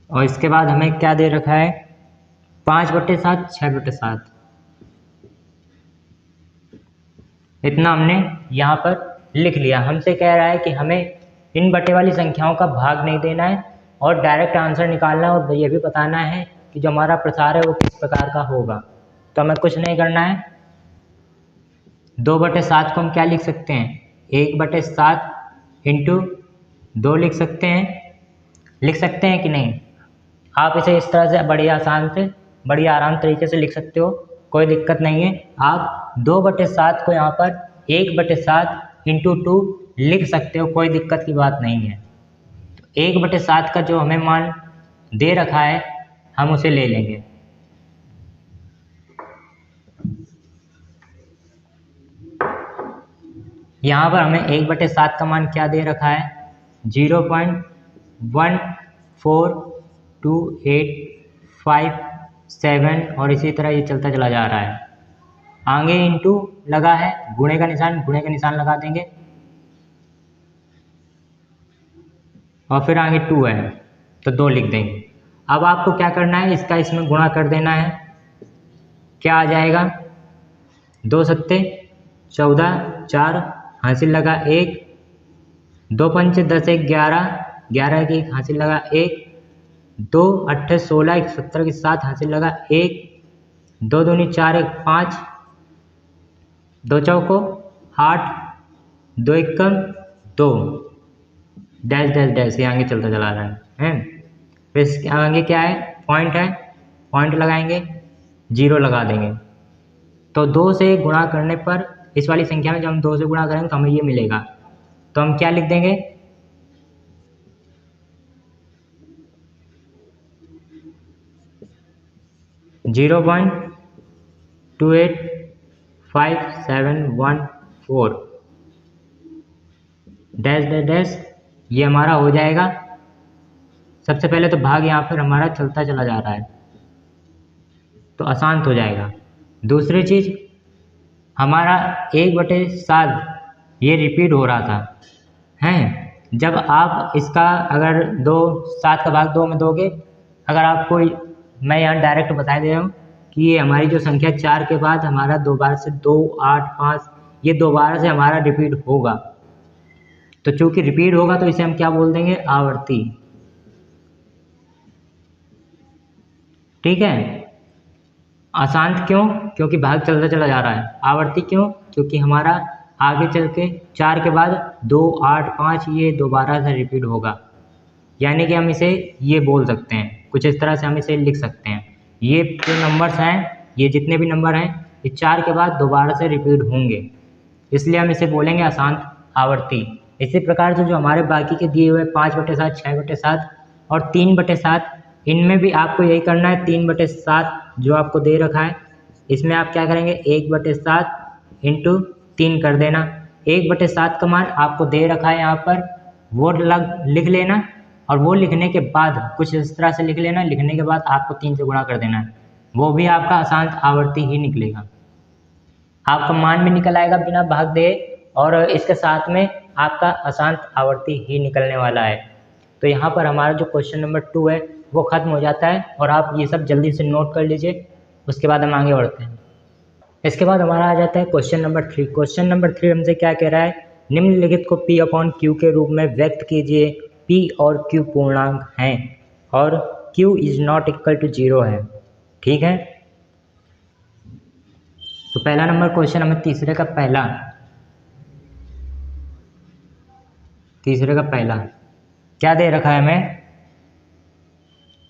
और इसके बाद हमें क्या दे रखा है 5/7, 6/7। इतना हमने यहाँ पर लिख लिया। हमसे कह रहा है कि हमें इन बटे वाली संख्याओं का भाग नहीं देना है और डायरेक्ट आंसर निकालना है, और ये भी बताना है कि जो हमारा प्रसार है वो किस प्रकार का होगा। तो हमें कुछ नहीं करना है, 2/7 को हम क्या लिख सकते हैं, 1/7 इंटू 2 लिख सकते हैं कि नहीं। आप इसे इस तरह से बड़ी आसान से, बड़ी आराम तरीके से लिख सकते हो, कोई दिक्कत नहीं है। आप 2/7 को यहाँ पर 1/7 इंटू 2 लिख सकते हो, कोई दिक्कत की बात नहीं है। 1/7 का जो हमें मान दे रखा है हम उसे ले लेंगे। यहाँ पर हमें 1/7 का मान क्या दे रखा है 0.14287 और इसी तरह ये चलता चला जा रहा है। आगे इंटू लगा है, गुणे का निशान लगा देंगे और फिर आगे 2 है तो 2 लिख देंगे। अब आपको क्या करना है, इसका इसमें गुणा कर देना है। क्या आ जाएगा 2 सत्ते 14, 4 हासिल लगा 1, 2 पंचे 10, 1 11, 11 की हासिल लगा 1, 2 8 16, 17 के 7 हासिल लगा 1, 2 दूनी 4, 1 5, 2 चौको 8, 2 एकम 2, डैश डैश डैश, ये आगे चलता चला रहा है। फिर इसके आगे क्या है, पॉइंट है, पॉइंट लगाएंगे, 0 लगा देंगे। तो 2 से गुणा करने पर इस वाली संख्या में जब हम 2 से गुणा करेंगे तो हमें ये मिलेगा। तो हम क्या लिख देंगे, 0.285714 डैश डैश डैश, ये हमारा हो जाएगा। सबसे पहले तो भाग यहाँ पर हमारा चलता चला जा रहा है तो आसान हो जाएगा। दूसरी चीज़, हमारा 1/7 ये रिपीट हो रहा था हैं। जब आप इसका अगर 7 का भाग 2 में दोगे, अगर आपको मैं यहाँ डायरेक्ट बता दे रहा हूँ कि ये हमारी जो संख्या 4 के बाद हमारा दोबारा से 2, 8, 5 ये दोबारा से हमारा रिपीट होगा। तो चूंकि रिपीट होगा तो इसे हम क्या बोल देंगे, आवर्ती। ठीक है, आसान क्यों, क्योंकि भाग चलता चला जा रहा है। आवर्ती क्यों, क्योंकि हमारा आगे चल के 4 के बाद 2, 8, 5 ये दोबारा से रिपीट होगा। यानी कि हम इसे ये बोल सकते हैं, कुछ इस तरह से हम इसे लिख सकते हैं। ये जो नंबर्स हैं, ये जितने भी नंबर हैं, ये 4 के बाद दोबारा से रिपीट होंगे, इसलिए हम इसे बोलेंगे अशांत आवर्ती। इसी प्रकार से जो हमारे बाकी के दिए हुए 5/7, 6/7 और 3/7, इनमें भी आपको यही करना है। 3/7 जो आपको दे रखा है, इसमें आप क्या करेंगे, 1/7 इंटू 3 कर देना। 1/7 का मान आपको दे रखा है यहाँ पर, वो लिख लेना, और वो लिखने के बाद कुछ इस तरह से लिख लेना। लिखने के बाद आपको 3 से गुणा कर देना है, वो भी आपका अशांत आवर्ती ही निकलेगा। आपका मान भी निकल आएगा बिना भाग दे, और इसके साथ में आपका अशांत आवर्ती ही निकलने वाला है। तो यहाँ पर हमारा जो क्वेश्चन नंबर 2 है वो खत्म हो जाता है, और आप ये सब जल्दी से नोट कर लीजिए। उसके बाद हम आगे बढ़ते हैं। इसके बाद हमारा आ जाता है क्वेश्चन नंबर 3। क्वेश्चन नंबर 3 हमसे क्या कह रहा है, निम्नलिखित को P/Q के रूप में व्यक्त कीजिए। P और Q पूर्णांक हैं और Q is not equal to 0 है। ठीक है, तो पहला नंबर क्वेश्चन हमें तीसरे का पहला क्या दे रखा है हमें,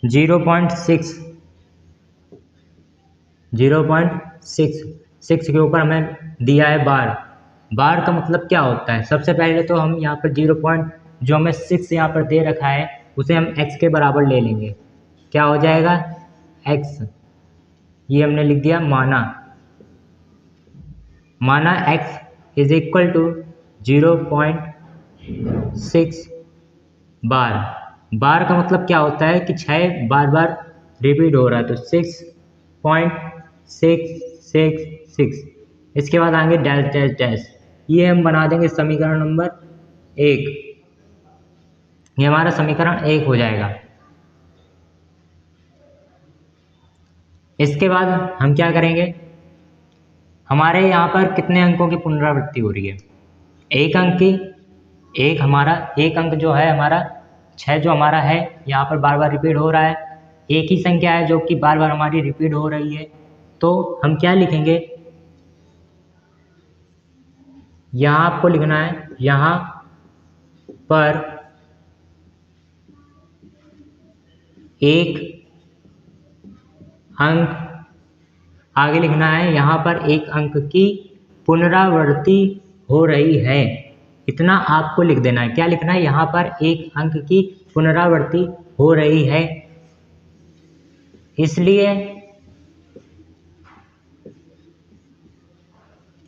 0.6 के ऊपर हमें दिया है बार। बार का मतलब क्या होता है, सबसे पहले तो हम यहाँ पर 0. जो हमें 6 यहाँ पर दे रखा है उसे हम x के बराबर ले लेंगे। क्या हो जाएगा, x, ये हमने लिख दिया माना x इज इक्वल टू 0.6 बार। बार का मतलब क्या होता है कि 6 बार बार रिपीट हो रहा है, तो 6.666। इसके बाद आएंगे डैश डैश डैश, ये हम बना देंगे समीकरण नंबर 1। ये हमारा समीकरण 1 हो जाएगा। इसके बाद हम क्या करेंगे, हमारे यहाँ पर कितने अंकों की पुनरावृत्ति हो रही है, एक अंक की। एक अंक जो है हमारा 6 जो हमारा है यहाँ पर बार बार रिपीट हो रहा है। एक ही संख्या है जो कि बार बार हमारी रिपीट हो रही है, तो हम क्या लिखेंगे, यहाँ आपको लिखना है, यहाँ पर एक अंक, आगे लिखना है यहाँ पर एक अंक की पुनरावृत्ति हो रही है। इतना आपको लिख देना है। क्या लिखना है, यहाँ पर एक अंक की पुनरावृत्ति हो रही है,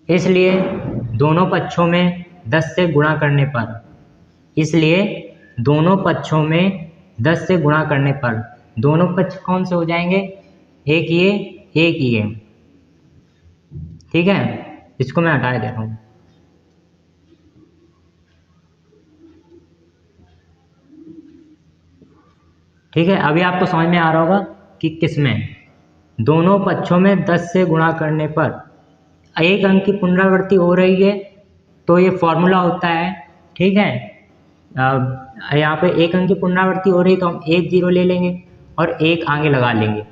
इसलिए दोनों पक्षों में 10 से गुणा करने पर, दोनों पक्ष कौन से हो जाएंगे, एक ये। ठीक है, इसको मैं हटा दे रहा हूँ। ठीक है, अभी आपको समझ में आ रहा होगा कि किसमें, दोनों पक्षों में 10 से गुणा करने पर एक अंक की पुनरावृत्ति हो रही है, तो ये फॉर्मूला होता है। ठीक है, यहाँ पे एक अंक की पुनरावृत्ति हो रही है तो हम 1 0 ले लेंगे और 1 आगे लगा लेंगे,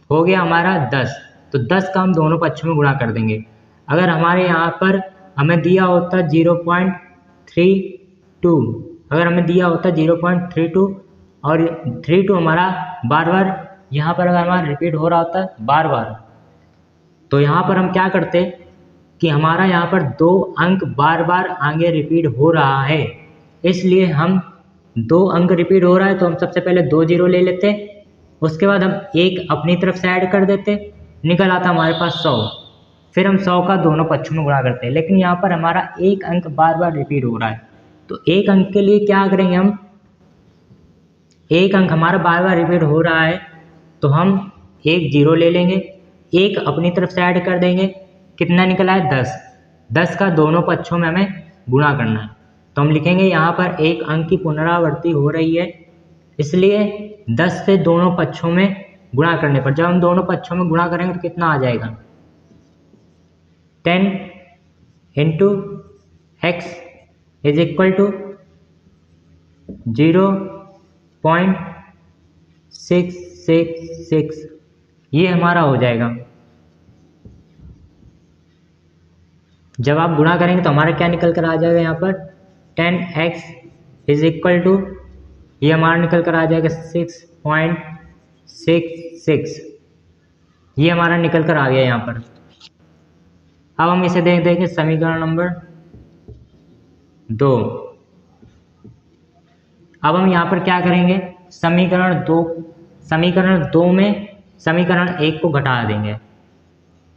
हो गया हमारा 10। तो 10 का हम दोनों पक्षों में गुणा कर देंगे। अगर हमारे यहाँ पर हमें दिया होता 0.32, अगर हमें दिया होता 0.32 और 32 हमारा बार बार यहाँ पर अगर हमारा रिपीट हो रहा होता बार बार, तो यहाँ पर हम क्या करते कि हमारा यहाँ पर 2 अंक बार बार आगे रिपीट हो रहा है, इसलिए हम 2 अंक रिपीट हो रहा है तो हम सबसे पहले 2 जीरो ले लेते, उसके बाद हम 1 अपनी तरफ से ऐड कर देते, निकल आता हमारे पास 100। फिर हम 100 का दोनों पक्षों में गुणा करते हैं। लेकिन यहाँ पर हमारा 1 अंक बार बार रिपीट हो रहा है, तो 1 अंक के लिए क्या करेंगे हम, 1 अंक हमारा बार बार रिपीट हो रहा है तो हम 1 जीरो ले लेंगे, 1 अपनी तरफ से ऐड कर देंगे, कितना निकला है 10। 10 का दोनों पक्षों में हमें गुणा करना है, तो हम लिखेंगे यहाँ पर 1 अंक की पुनरावृत्ति हो रही है, इसलिए 10 से दोनों पक्षों में गुणा करने पर, जब हम दोनों पक्षों में गुणा करेंगे तो कितना आ जाएगा, 10 into x is equal to 0.666, ये हमारा हो जाएगा। जब आप गुणा करेंगे तो हमारा क्या निकल कर आ जाएगा, यहाँ पर 10x इज इक्वल टू, ये हमारा निकल कर आ जाएगा 6.66, ये हमारा निकल कर आ गया यहाँ पर। अब हम इसे देख देंगे समीकरण नंबर 2। अब हम यहाँ पर क्या करेंगे, समीकरण 2 में समीकरण 1 को घटा देंगे।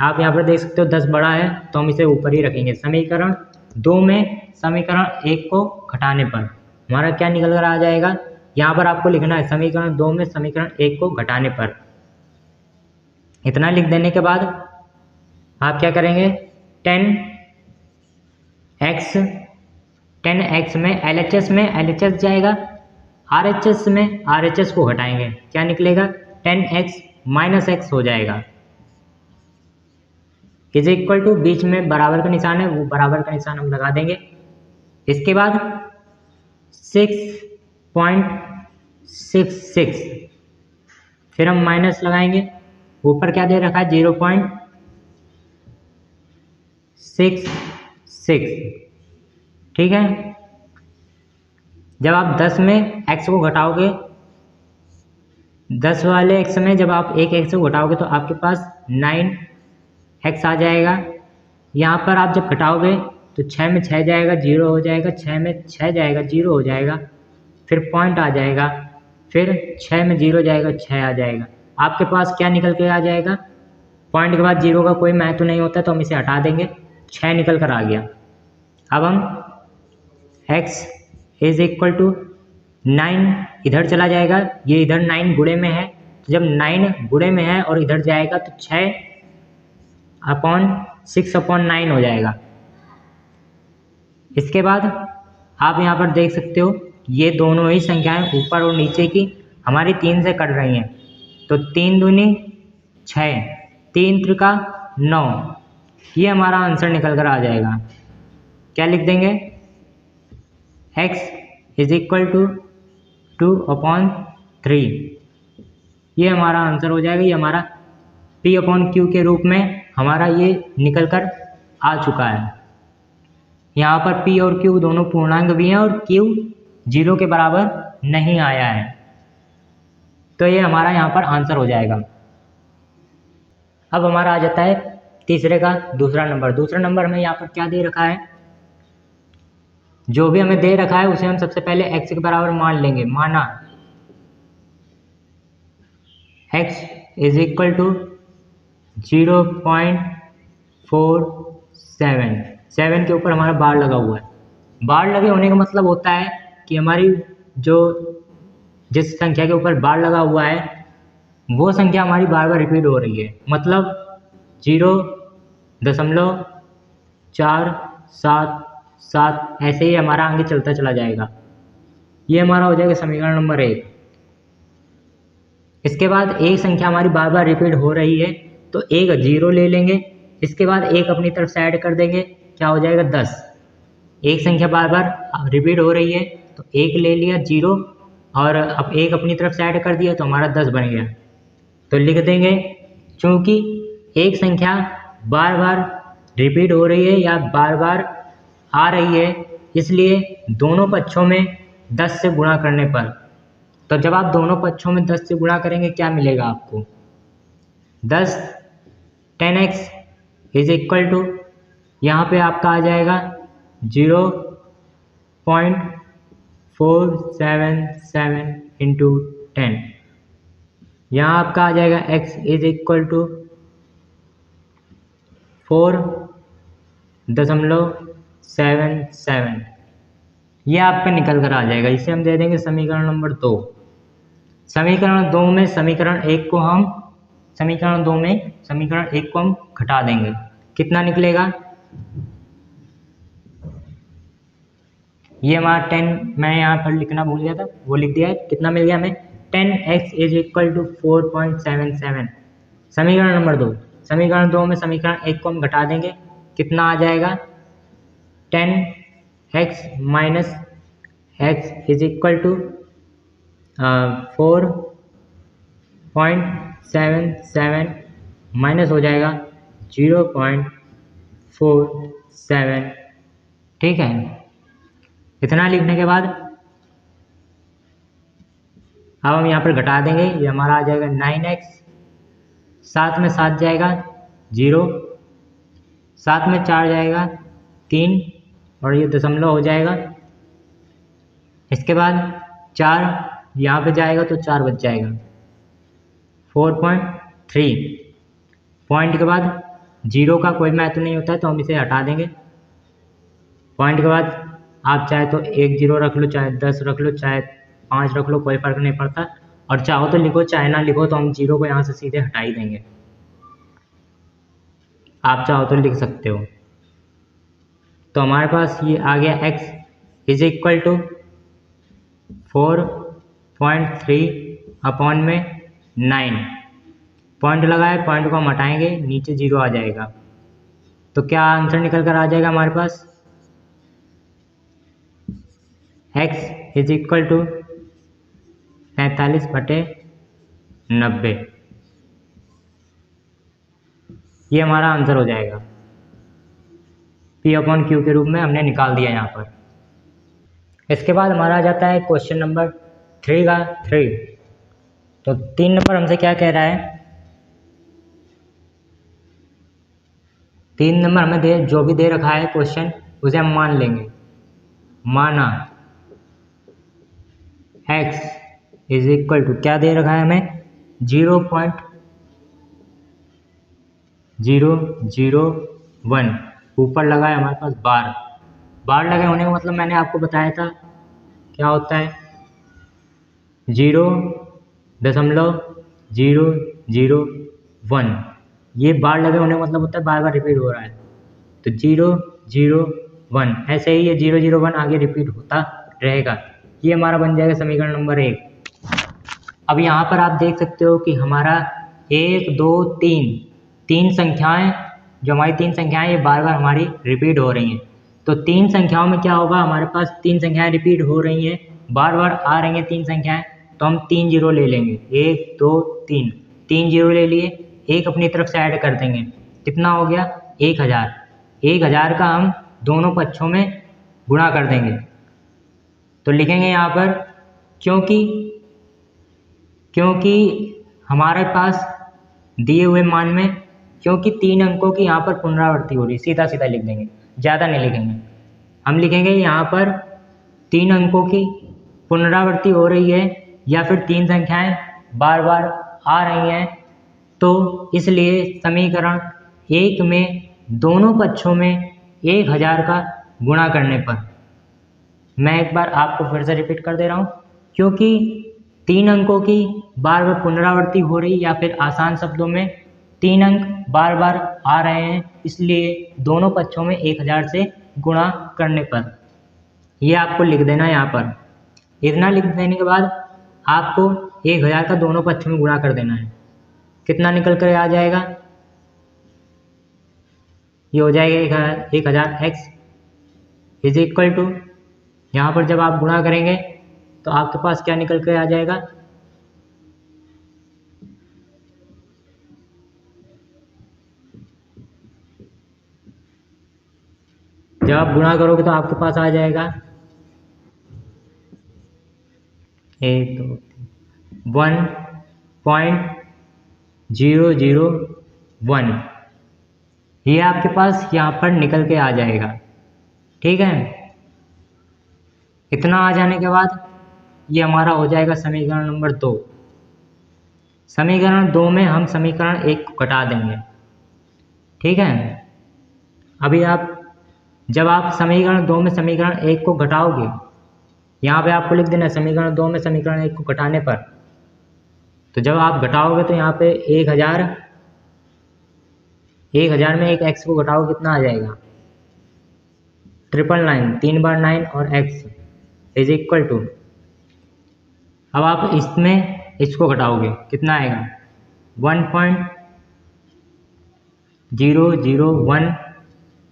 आप यहाँ पर देख सकते हो 10 बड़ा है तो हम इसे ऊपर ही रखेंगे। समीकरण 2 में समीकरण 1 को घटाने पर हमारा क्या निकल कर आ जाएगा, यहाँ पर आपको लिखना है समीकरण 2 में समीकरण 1 को घटाने पर। इतना लिख देने के बाद आप क्या करेंगे, 10x में LHS में LHS जाएगा, RHS में RHS को घटाएंगे, क्या निकलेगा 10x माइनस x हो जाएगा, इज इक्वल टू, बीच में बराबर का निशान है, वो बराबर का निशान हम लगा देंगे। इसके बाद 6.66, फिर हम माइनस लगाएंगे, ऊपर क्या दे रखा है 0.66, ठीक है। जब आप 10 में x को घटाओगे, 10 वाले x में जब आप एक x को घटाओगे तो आपके पास 9x आ जाएगा। यहाँ पर आप जब घटाओगे तो 6 में 6 जाएगा 0 हो जाएगा, 6 में 6 जाएगा 0 हो जाएगा, फिर पॉइंट आ जाएगा, फिर 6 में 0 जाएगा 6 आ जाएगा। आपके पास क्या निकल के आ जाएगा, पॉइंट के बाद 0 का कोई महत्व नहीं होता तो हम इसे हटा देंगे, 6 निकल कर आ गया। अब हम x इज इक्वल टू 9 इधर चला जाएगा, ये इधर 9 गुणे में है, तो जब 9 गुणे में है और इधर जाएगा तो 6/6/9 हो जाएगा। इसके बाद आप यहाँ पर देख सकते हो ये दोनों ही संख्याएं ऊपर और नीचे की हमारी 3 से कट रही हैं, तो 3 दूनी 6, 3 त्रिका 9, ये हमारा आंसर निकल कर आ जाएगा। क्या लिख देंगे, x इज इक्वल टू 2/3, ये हमारा आंसर हो जाएगा। ये हमारा p/q के रूप में हमारा ये निकल कर आ चुका है। यहाँ पर p और q दोनों पूर्णांक भी हैं और q 0 के बराबर नहीं आया है, तो ये हमारा यहाँ पर आंसर हो जाएगा। अब हमारा आ जाता है तीसरे का दूसरा नंबर। दूसरा नंबर हमें यहाँ पर क्या दे रखा है, जो भी हमें दे रखा है उसे हम सबसे पहले x के बराबर मान लेंगे। माना x इज इक्वल टू 0.47, 7 के ऊपर हमारा बार लगा हुआ है। बार लगे होने का मतलब होता है कि हमारी जिस संख्या के ऊपर बार लगा हुआ है वो संख्या हमारी बार बार रिपीट हो रही है, मतलब 0.477 ऐसे ही हमारा आगे चलता चला जाएगा। ये हमारा हो जाएगा समीकरण नंबर 1। इसके बाद एक संख्या हमारी बार बार रिपीट हो रही है तो एक 0 ले लेंगे, इसके बाद एक अपनी तरफ से ऐड कर देंगे, क्या हो जाएगा 10। एक संख्या बार बार रिपीट हो रही है तो एक ले लिया 0 और अब एक अपनी तरफ से ऐड कर दिया तो हमारा 10 बन गया। तो लिख देंगे, चूँकि एक संख्या बार बार रिपीट हो रही है या बार बार आ रही है, इसलिए दोनों पक्षों में 10 से गुणा करने पर, तो जब आप दोनों पक्षों में 10 से गुणा करेंगे क्या मिलेगा आपको? 10 10x इज इक्वल टू, यहाँ पे आपका आ जाएगा 0.477 इंटू 10। यहाँ आपका आ जाएगा x इज इक्वल टू 4.77। ये आपका निकल कर आ जाएगा। इसे हम दे देंगे समीकरण नंबर 2। समीकरण 2 में समीकरण 1 को हम घटा देंगे। कितना निकलेगा? ये हमारा 10, मैं यहाँ पर लिखना भूल गया था, वो लिख दिया है। कितना मिल गया हमें? 10x is equal to 4.77। समीकरण नंबर 2, समीकरण 2 में समीकरण 1 को हम घटा देंगे। कितना आ जाएगा? 10x minus x is equal to 4.77 minus हो जाएगा 0.47। ठीक है, इतना लिखने के बाद अब हम यहाँ पर घटा देंगे। ये हमारा आ जाएगा 9x, 7 में 7 जाएगा 0, 7 में 4 जाएगा 3 और ये दशमलव हो जाएगा। इसके बाद 4 यहाँ पे जाएगा तो 4 बच जाएगा 4.3। पॉइंट के बाद 0 का कोई महत्व नहीं होता है तो हम इसे हटा देंगे। पॉइंट के बाद आप चाहे तो 1 0 रख लो, चाहे 10 रख लो, चाहे 5 रख लो, कोई फर्क नहीं पड़ता। और चाहो तो लिखो, चाहे ना लिखो, तो हम 0 को यहाँ से सीधे हटा ही देंगे। आप चाहो तो लिख सकते हो। तो हमारे पास ये आ गया x is equal to 4.3 upon में 9। पॉइंट लगाए, पॉइंट को हम हटाएंगे, नीचे 0 आ जाएगा। तो क्या आंसर निकल कर आ जाएगा हमारे पास? x is equal to 45/90। ये हमारा आंसर हो जाएगा। P/Q के रूप में हमने निकाल दिया यहाँ पर। इसके बाद हमारा आ जाता है क्वेश्चन नंबर 3 का 3। तो 3 नंबर हमसे क्या कह रहा है? 3 नंबर हमें जो भी दे रखा है क्वेश्चन, उसे हम मान लेंगे। माना x इज इक्वल टू, क्या दे रखा है हमें? 0.001। ऊपर लगा है हमारे पास बार लगे होने का मतलब मैंने आपको बताया था क्या होता है? 0.001। ये बार लगे होने का मतलब होता है बार बार रिपीट हो रहा है। तो 0.001, ऐसे ही ये 0.001 आगे रिपीट होता रहेगा। ये हमारा बन जाएगा समीकरण नंबर 1। अब यहाँ पर आप देख सकते हो कि हमारा 1 2 3 संख्याएं, जो हमारी 3 संख्याएं ये बार बार हमारी रिपीट हो रही हैं। तो 3 संख्याओं में क्या होगा? हमारे पास 3 संख्याएं रिपीट हो रही हैं, बार बार आ रही हैं 3 संख्याएं, तो हम 3 0 ले लेंगे। 1 2 3, 3 0 ले लिए, एक अपनी तरफ से ऐड कर देंगे। कितना हो गया? 1000। 1000 का हम दोनों पक्षों में गुणा कर देंगे। तो लिखेंगे यहाँ पर क्योंकि हमारे पास दिए हुए मान में, क्योंकि 3 अंकों की यहाँ पर पुनरावृत्ति हो रही है, सीधा सीधा लिख देंगे, ज़्यादा नहीं लिखेंगे। हम लिखेंगे यहाँ पर 3 अंकों की पुनरावृत्ति हो रही है या फिर 3 संख्याएं बार बार आ रही हैं, तो इसलिए समीकरण 1 में दोनों पक्षों में 1000 का गुणा करने पर, मैं एक बार आपको फिर से रिपीट कर दे रहा हूँ, क्योंकि 3 अंकों की बार बार पुनरावृत्ति हो रही, या फिर आसान शब्दों में 3 अंक बार बार आ रहे हैं, इसलिए दोनों पक्षों में 1000 से गुणा करने पर। ये आपको लिख देना है यहाँ पर। इतना लिख देने के बाद आपको 1000 का दोनों पक्षों में गुणा कर देना है। कितना निकल कर आ जाएगा? ये हो जाएगा 1000 x इज इक्वल टू, यहाँ पर जब आप गुणा करेंगे तो आपके पास क्या निकल कर आ जाएगा? जब आप गुणा करोगे तो आपके पास आ जाएगा 1.001, ये आपके पास यहाँ पर निकल के आ जाएगा। ठीक है, इतना आ जाने के बाद ये हमारा हो जाएगा समीकरण नंबर 2। समीकरण 2 में हम समीकरण 1 को घटा देंगे। ठीक है, अभी जब आप समीकरण 2 में समीकरण 1 को घटाओगे, यहाँ पे आपको लिख देना है समीकरण 2 में समीकरण 1 को घटाने पर, तो जब आप घटाओगे तो यहाँ पे 1000 में एक x को घटाओगे कितना आ जाएगा 999, 3 बार 9 और x इज इक्वल टू, अब आप इसमें इसको घटाओगे कितना आएगा 1.001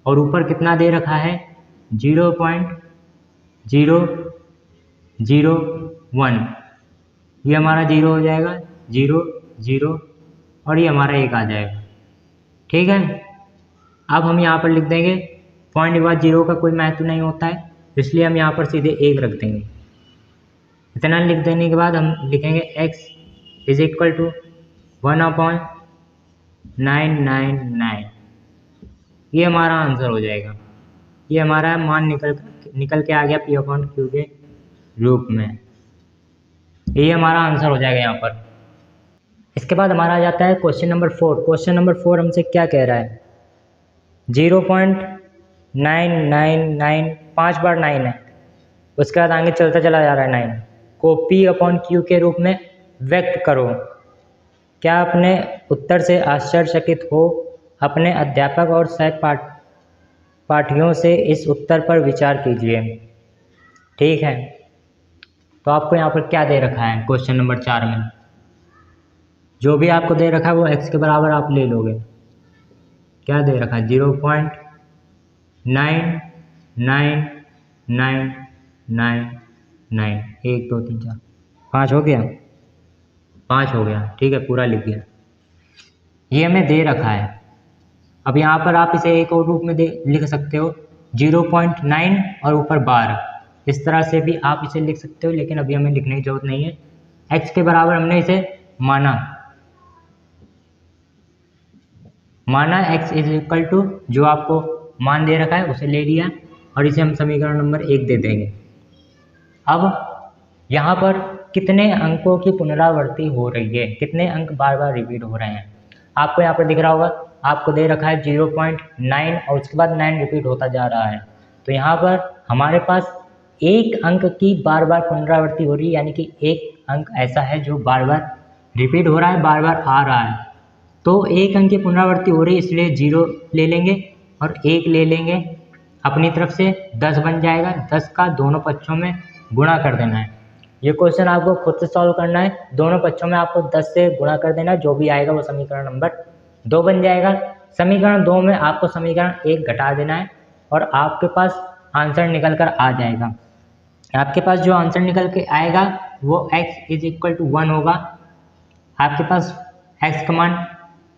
और ऊपर कितना दे रखा है 0.001, ये हमारा 0 हो जाएगा 0 0 और ये हमारा 1 आ जाएगा। ठीक है, अब हम यहाँ पर लिख देंगे पॉइंट के बाद 0 का कोई महत्व नहीं होता है, इसलिए हम यहाँ पर सीधे 1 रख देंगे। इतना लिख देने के बाद हम लिखेंगे x इज इक्वल टू 1/999, ये हमारा आंसर हो जाएगा। ये हमारा मान निकल के आ गया P/Q के रूप में, ये हमारा आंसर हो जाएगा यहाँ पर। इसके बाद हमारा आ जाता है क्वेश्चन नंबर 4। क्वेश्चन नंबर 4 हमसे क्या कह रहा है 0.999, 5 बार 9 है, उसके बाद आगे चलता चला जा रहा है 9 को P/Q के रूप में व्यक्त करो। क्या अपने उत्तर से आश्चर्यचकित हो, अपने अध्यापक और सहपाठियों से इस उत्तर पर विचार कीजिए। ठीक है, तो आपको यहाँ पर क्या दे रखा है क्वेश्चन नंबर 4 में, जो भी आपको दे रखा है वो x के बराबर आप ले लोगे। क्या दे रखा है 0.99999, 1 2 3 4 5 हो गया, 5 हो गया। ठीक है, पूरा लिख दिया, ये हमें दे रखा है। अब यहाँ पर आप इसे एक और रूप में लिख सकते हो 0.9 और ऊपर बार, इस तरह से भी आप इसे लिख सकते हो, लेकिन अभी हमें लिखने की जरूरत नहीं है। x के बराबर हमने इसे माना x इज इक्वल टू, जो आपको मान दे रखा है उसे ले लिया और इसे हम समीकरण नंबर 1 दे देंगे। अब यहाँ पर कितने अंकों की पुनरावृत्ति हो रही है, कितने अंक बार बार रिपीट हो रहे हैं, आपको यहाँ पर दिख रहा होगा। आपको दे रखा है 0.9 और उसके बाद 9 रिपीट होता जा रहा है, तो यहाँ पर हमारे पास एक अंक की बार बार पुनरावृत्ति हो रही है, यानी कि एक अंक ऐसा है जो बार बार रिपीट हो रहा है, बार बार आ रहा है। तो एक अंक की पुनरावृत्ति हो रही है, इसलिए 0 ले लेंगे और 1 ले लेंगे, अपनी तरफ से 10 बन जाएगा। 10 का दोनों पक्षों में गुणा कर देना है। ये क्वेश्चन आपको खुद से सॉल्व करना है, दोनों पक्षों में आपको 10 से गुणा कर देना है, जो भी आएगा वो समीकरण नंबर 2 बन जाएगा। समीकरण 2 में आपको समीकरण 1 घटा देना है और आपके पास आंसर निकल कर आ जाएगा। आपके पास जो आंसर निकल के आएगा वो x इज इक्वल टू 1 होगा। आपके पास x का मान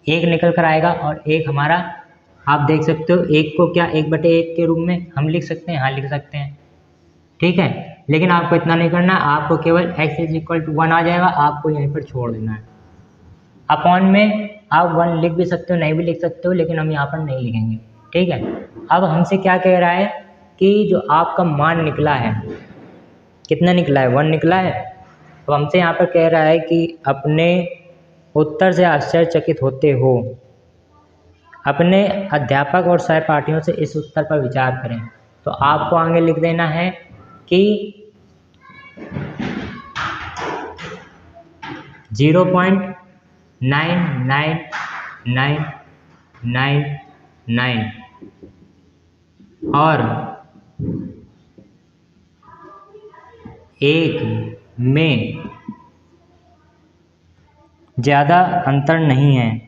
1 निकल कर आएगा और 1 हमारा, आप देख सकते हो 1 को क्या 1/1 के रूप में हम लिख सकते हैं, हाँ लिख सकते हैं। ठीक है, लेकिन आपको इतना नहीं करना, आपको केवल x इज इक्वल टू 1 आ जाएगा, आपको यहीं पर छोड़ देना है। अपॉन में आप 1 लिख भी सकते हो, नहीं भी लिख सकते हो, लेकिन हम यहाँ पर नहीं लिखेंगे। ठीक है, अब हमसे क्या कह रहा है कि जो आपका मान निकला है, कितना निकला है 1 निकला है, तो हमसे यहाँ पर कह रहा है कि अपने उत्तर से आश्चर्यचकित होते हो, अपने अध्यापक और सहपाठियों से इस उत्तर पर विचार करें। तो आपको आगे लिख देना है कि 0.99999 और 1 में ज़्यादा अंतर नहीं है।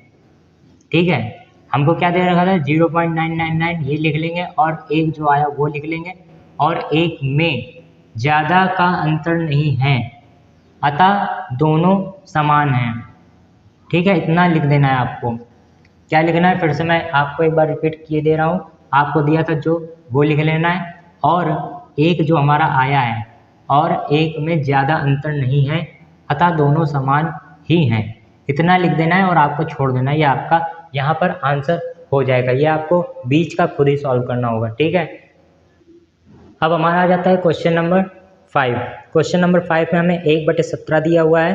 ठीक है, हमको क्या दे रखा था 0.999, ये लिख लेंगे और 1 जो आया वो लिख लेंगे, और 1 में ज़्यादा का अंतर नहीं है, अतः दोनों समान हैं। ठीक है, इतना लिख देना है आपको। क्या लिखना है फिर से मैं आपको एक बार रिपीट किए दे रहा हूँ आपको दिया था जो वो लिख लेना है, और एक जो हमारा आया है और एक में ज़्यादा अंतर नहीं है, अतः दोनों समान ही हैं, इतना लिख देना है और आपको छोड़ देना है। ये आपका यहाँ पर आंसर हो जाएगा। ये आपको बीच का खुद ही सॉल्व करना होगा, ठीक है। अब हमारा आ जाता है क्वेश्चन नंबर 5। क्वेश्चन नंबर 5 में हमें 1/17 दिया हुआ है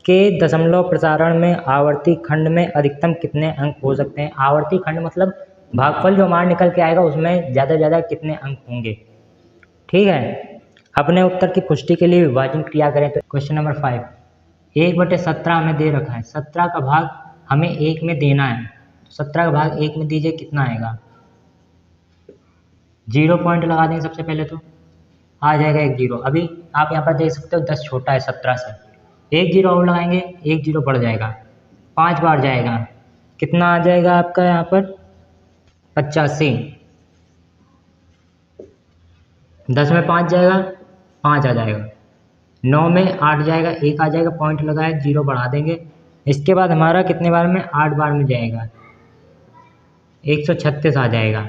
कि दशमलव प्रसारण में आवर्ती खंड में अधिकतम कितने अंक हो सकते हैं। आवर्ती खंड मतलब भागफल जो हमारा निकल के आएगा उसमें ज़्यादा से ज़्यादा कितने अंक होंगे, ठीक है। अपने उत्तर की पुष्टि के लिए विभाजन क्रिया करें। तो क्वेश्चन नंबर 5, 1/17 हमें दे रखा है, 17 का भाग हमें 1 में देना है। 17 का भाग 1 में दीजिए, कितना आएगा? 0 पॉइंट लगा देंगे सबसे पहले, तो आ जाएगा 1 0। अभी आप यहाँ पर देख सकते हो 10 छोटा है 17 से, 1 0 और लगाएंगे, 1 0 बढ़ जाएगा, 5 बार जाएगा, कितना आ जाएगा आपका यहाँ पर? 85। 10 में 5 जाएगा, 5 आ जाएगा, 9 में 8 जाएगा, 1 आ जाएगा, पॉइंट लगाए, 0 बढ़ा देंगे। इसके बाद हमारा कितने बार में? 8 बार में जाएगा, 136 आ जाएगा।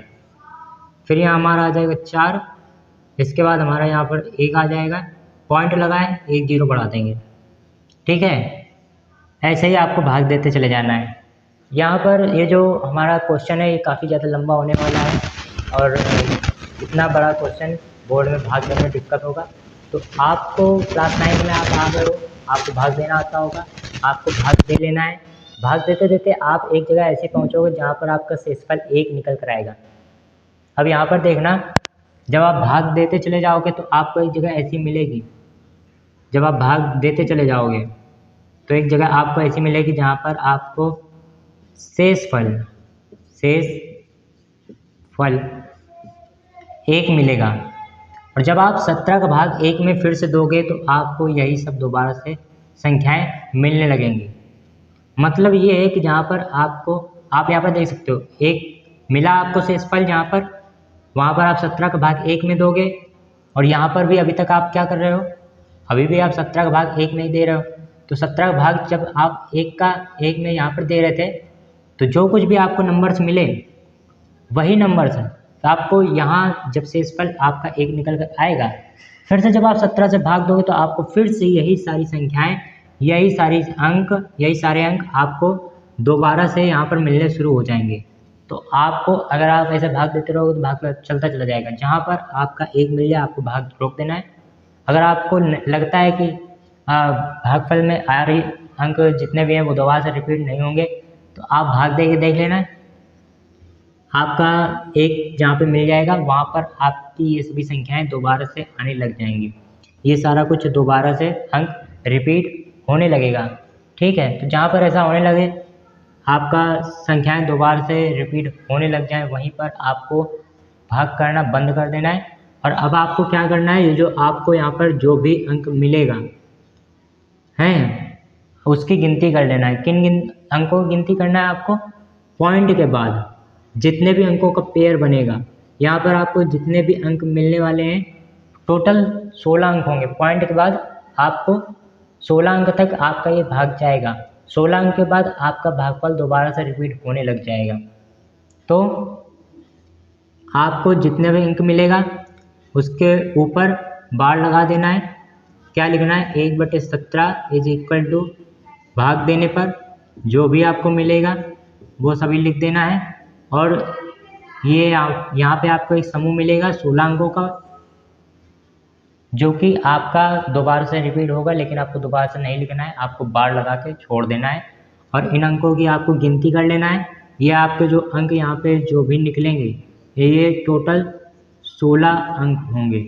फिर यहाँ हमारा आ जाएगा 4, इसके बाद हमारा यहाँ पर 1 आ जाएगा, पॉइंट लगाए, 1 0 बढ़ा देंगे, ठीक है। ऐसे ही आपको भाग देते चले जाना है। यहाँ पर ये जो हमारा क्वेश्चन है ये काफ़ी ज़्यादा लंबा होने वाला है, और इतना बड़ा क्वेश्चन बोर्ड में भाग देने में दिक्कत होगा। तो आपको क्लास 9 में आप आ गए हो, आपको भाग देना आता होगा, आपको भाग दे लेना है। भाग देते देते आप एक जगह ऐसे पहुँचोगे जहाँ पर आपका शेषफल 1 निकल कर आएगा। अब यहाँ पर देखना, जब आप भाग देते चले जाओगे तो आपको एक जगह ऐसी मिलेगी, जब आप भाग देते चले जाओगे तो एक जगह आपको ऐसी मिलेगी जहाँ पर आपको शेषफल 1 मिलेगा। और जब आप 17 का भाग 1 में फिर से दोगे तो आपको यही सब दोबारा से संख्याएं मिलने लगेंगी। मतलब ये है कि जहाँ पर आपको, आप यहाँ पर देख सकते हो, एक मिला आपको शेषफल, जहाँ पर वहाँ पर आप 17 का भाग 1 में दोगे, और यहाँ पर भी अभी तक आप क्या कर रहे हो? अभी भी आप 17 का भाग 1 में ही दे रहे हो। तो 17 का भाग जब आप 1 में यहाँ पर दे रहे थे तो जो कुछ भी आपको नंबर्स मिले वही नंबर्स हैं। तो आपको यहाँ जब शेषफल आपका 1 निकल कर आएगा, फिर से जब आप 17 से भाग दोगे तो आपको फिर से यही सारी संख्याएँ, यही सारे अंक आपको दोबारा से यहाँ पर मिलने शुरू हो जाएंगे। तो आपको, अगर आप ऐसे भाग देते रहोगे तो भाग चलता चला जाएगा। जहाँ पर आपका 1 मिल जाए आपको भाग रोक देना है। अगर आपको लगता है कि भागफल में आ रही अंक जितने भी हैं वो दोबारा से रिपीट नहीं होंगे तो आप भाग दे के देख लेना। आपका 1 जहाँ पे मिल जाएगा वहाँ पर आपकी ये सभी संख्याएं दोबारा से आने लग जाएंगी। ये सारा कुछ दोबारा से अंक रिपीट होने लगेगा, ठीक है। तो जहाँ पर ऐसा होने लगे, आपका संख्याएं दोबारा से रिपीट होने लग जाए, वहीं पर आपको भाग करना बंद कर देना है। और अब आपको क्या करना है, ये जो आपको यहाँ पर जो भी अंक मिलेगा हैं उसकी गिनती कर लेना है। किन अंकों की गिनती करना है आपको? पॉइंट के बाद जितने भी अंकों का पेयर बनेगा, यहाँ पर आपको जितने भी अंक मिलने वाले हैं, टोटल 16 अंक होंगे। पॉइंट के बाद आपको 16 अंक तक आपका ये भाग जाएगा। 16 अंक के बाद आपका भागफल दोबारा से रिपीट होने लग जाएगा। तो आपको जितने भी अंक मिलेगा उसके ऊपर बार लगा देना है। क्या लिखना है? 1/17 इज इक्वल टू, भाग देने पर जो भी आपको मिलेगा वो सभी लिख देना है। और ये यहाँ पे आपको एक समूह मिलेगा 16 अंकों का, जो कि आपका दोबारा से रिपीट होगा, लेकिन आपको दोबारा से नहीं लिखना है, आपको बार लगा के छोड़ देना है। और इन अंकों की आपको गिनती कर लेना है। ये आपके जो अंक यहाँ पे जो भी निकलेंगे ये टोटल 16 अंक होंगे।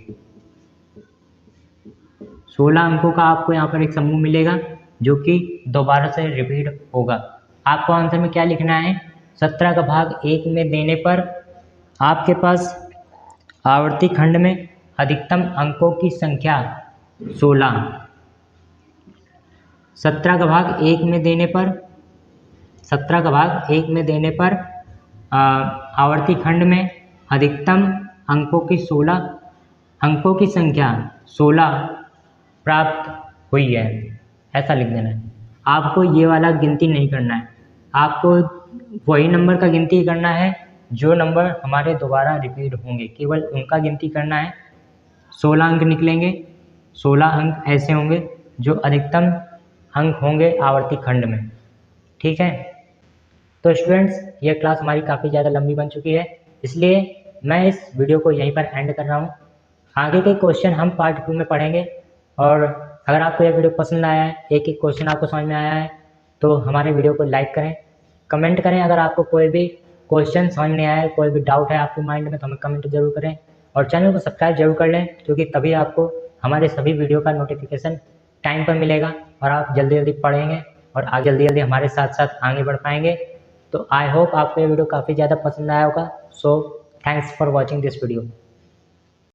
16 अंकों का आपको यहाँ पर एक समूह मिलेगा जो कि दोबारा से रिपीट होगा। आपको आंसर में क्या लिखना है? 17 का भाग 1 में देने पर आपके पास आवर्ती खंड में अधिकतम अंकों की संख्या 16। 17 का भाग 1 में देने पर, 17 का भाग 1 में देने पर आवर्ती खंड में अधिकतम अंकों की 16 अंकों की संख्या 16 प्राप्त हुई है, ऐसा लिख देना है। आपको ये वाला गिनती नहीं करना है, आपको वही नंबर का गिनती करना है जो नंबर हमारे दोबारा रिपीट होंगे केवल उनका गिनती करना है। 16 अंक निकलेंगे। 16 अंक ऐसे होंगे जो अधिकतम अंक होंगे आवर्ती खंड में। ठीक है, तो स्टूडेंट्स ये क्लास हमारी काफ़ी ज़्यादा लंबी बन चुकी है, इसलिए मैं इस वीडियो को यहीं पर एंड कर रहा हूँ। आगे के क्वेश्चन हम पार्ट 2 में पढ़ेंगे। और अगर आपको यह वीडियो पसंद आया है, एक एक क्वेश्चन आपको समझ में आया है, तो हमारे वीडियो को लाइक करें, कमेंट करें। अगर आपको कोई भी क्वेश्चन समझ नहीं आया है, कोई भी डाउट है आपके माइंड में, तो हमें कमेंट जरूर करें। और चैनल को सब्सक्राइब जरूर कर लें, क्योंकि तभी आपको हमारे सभी वीडियो का नोटिफिकेशन टाइम पर मिलेगा और आप जल्दी जल्दी पढ़ेंगे और आगे जल्दी जल्दी हमारे साथ साथ आगे बढ़ पाएंगे। तो आई होप आपको ये वीडियो काफ़ी ज़्यादा पसंद आया होगा। So thanks for watching this video.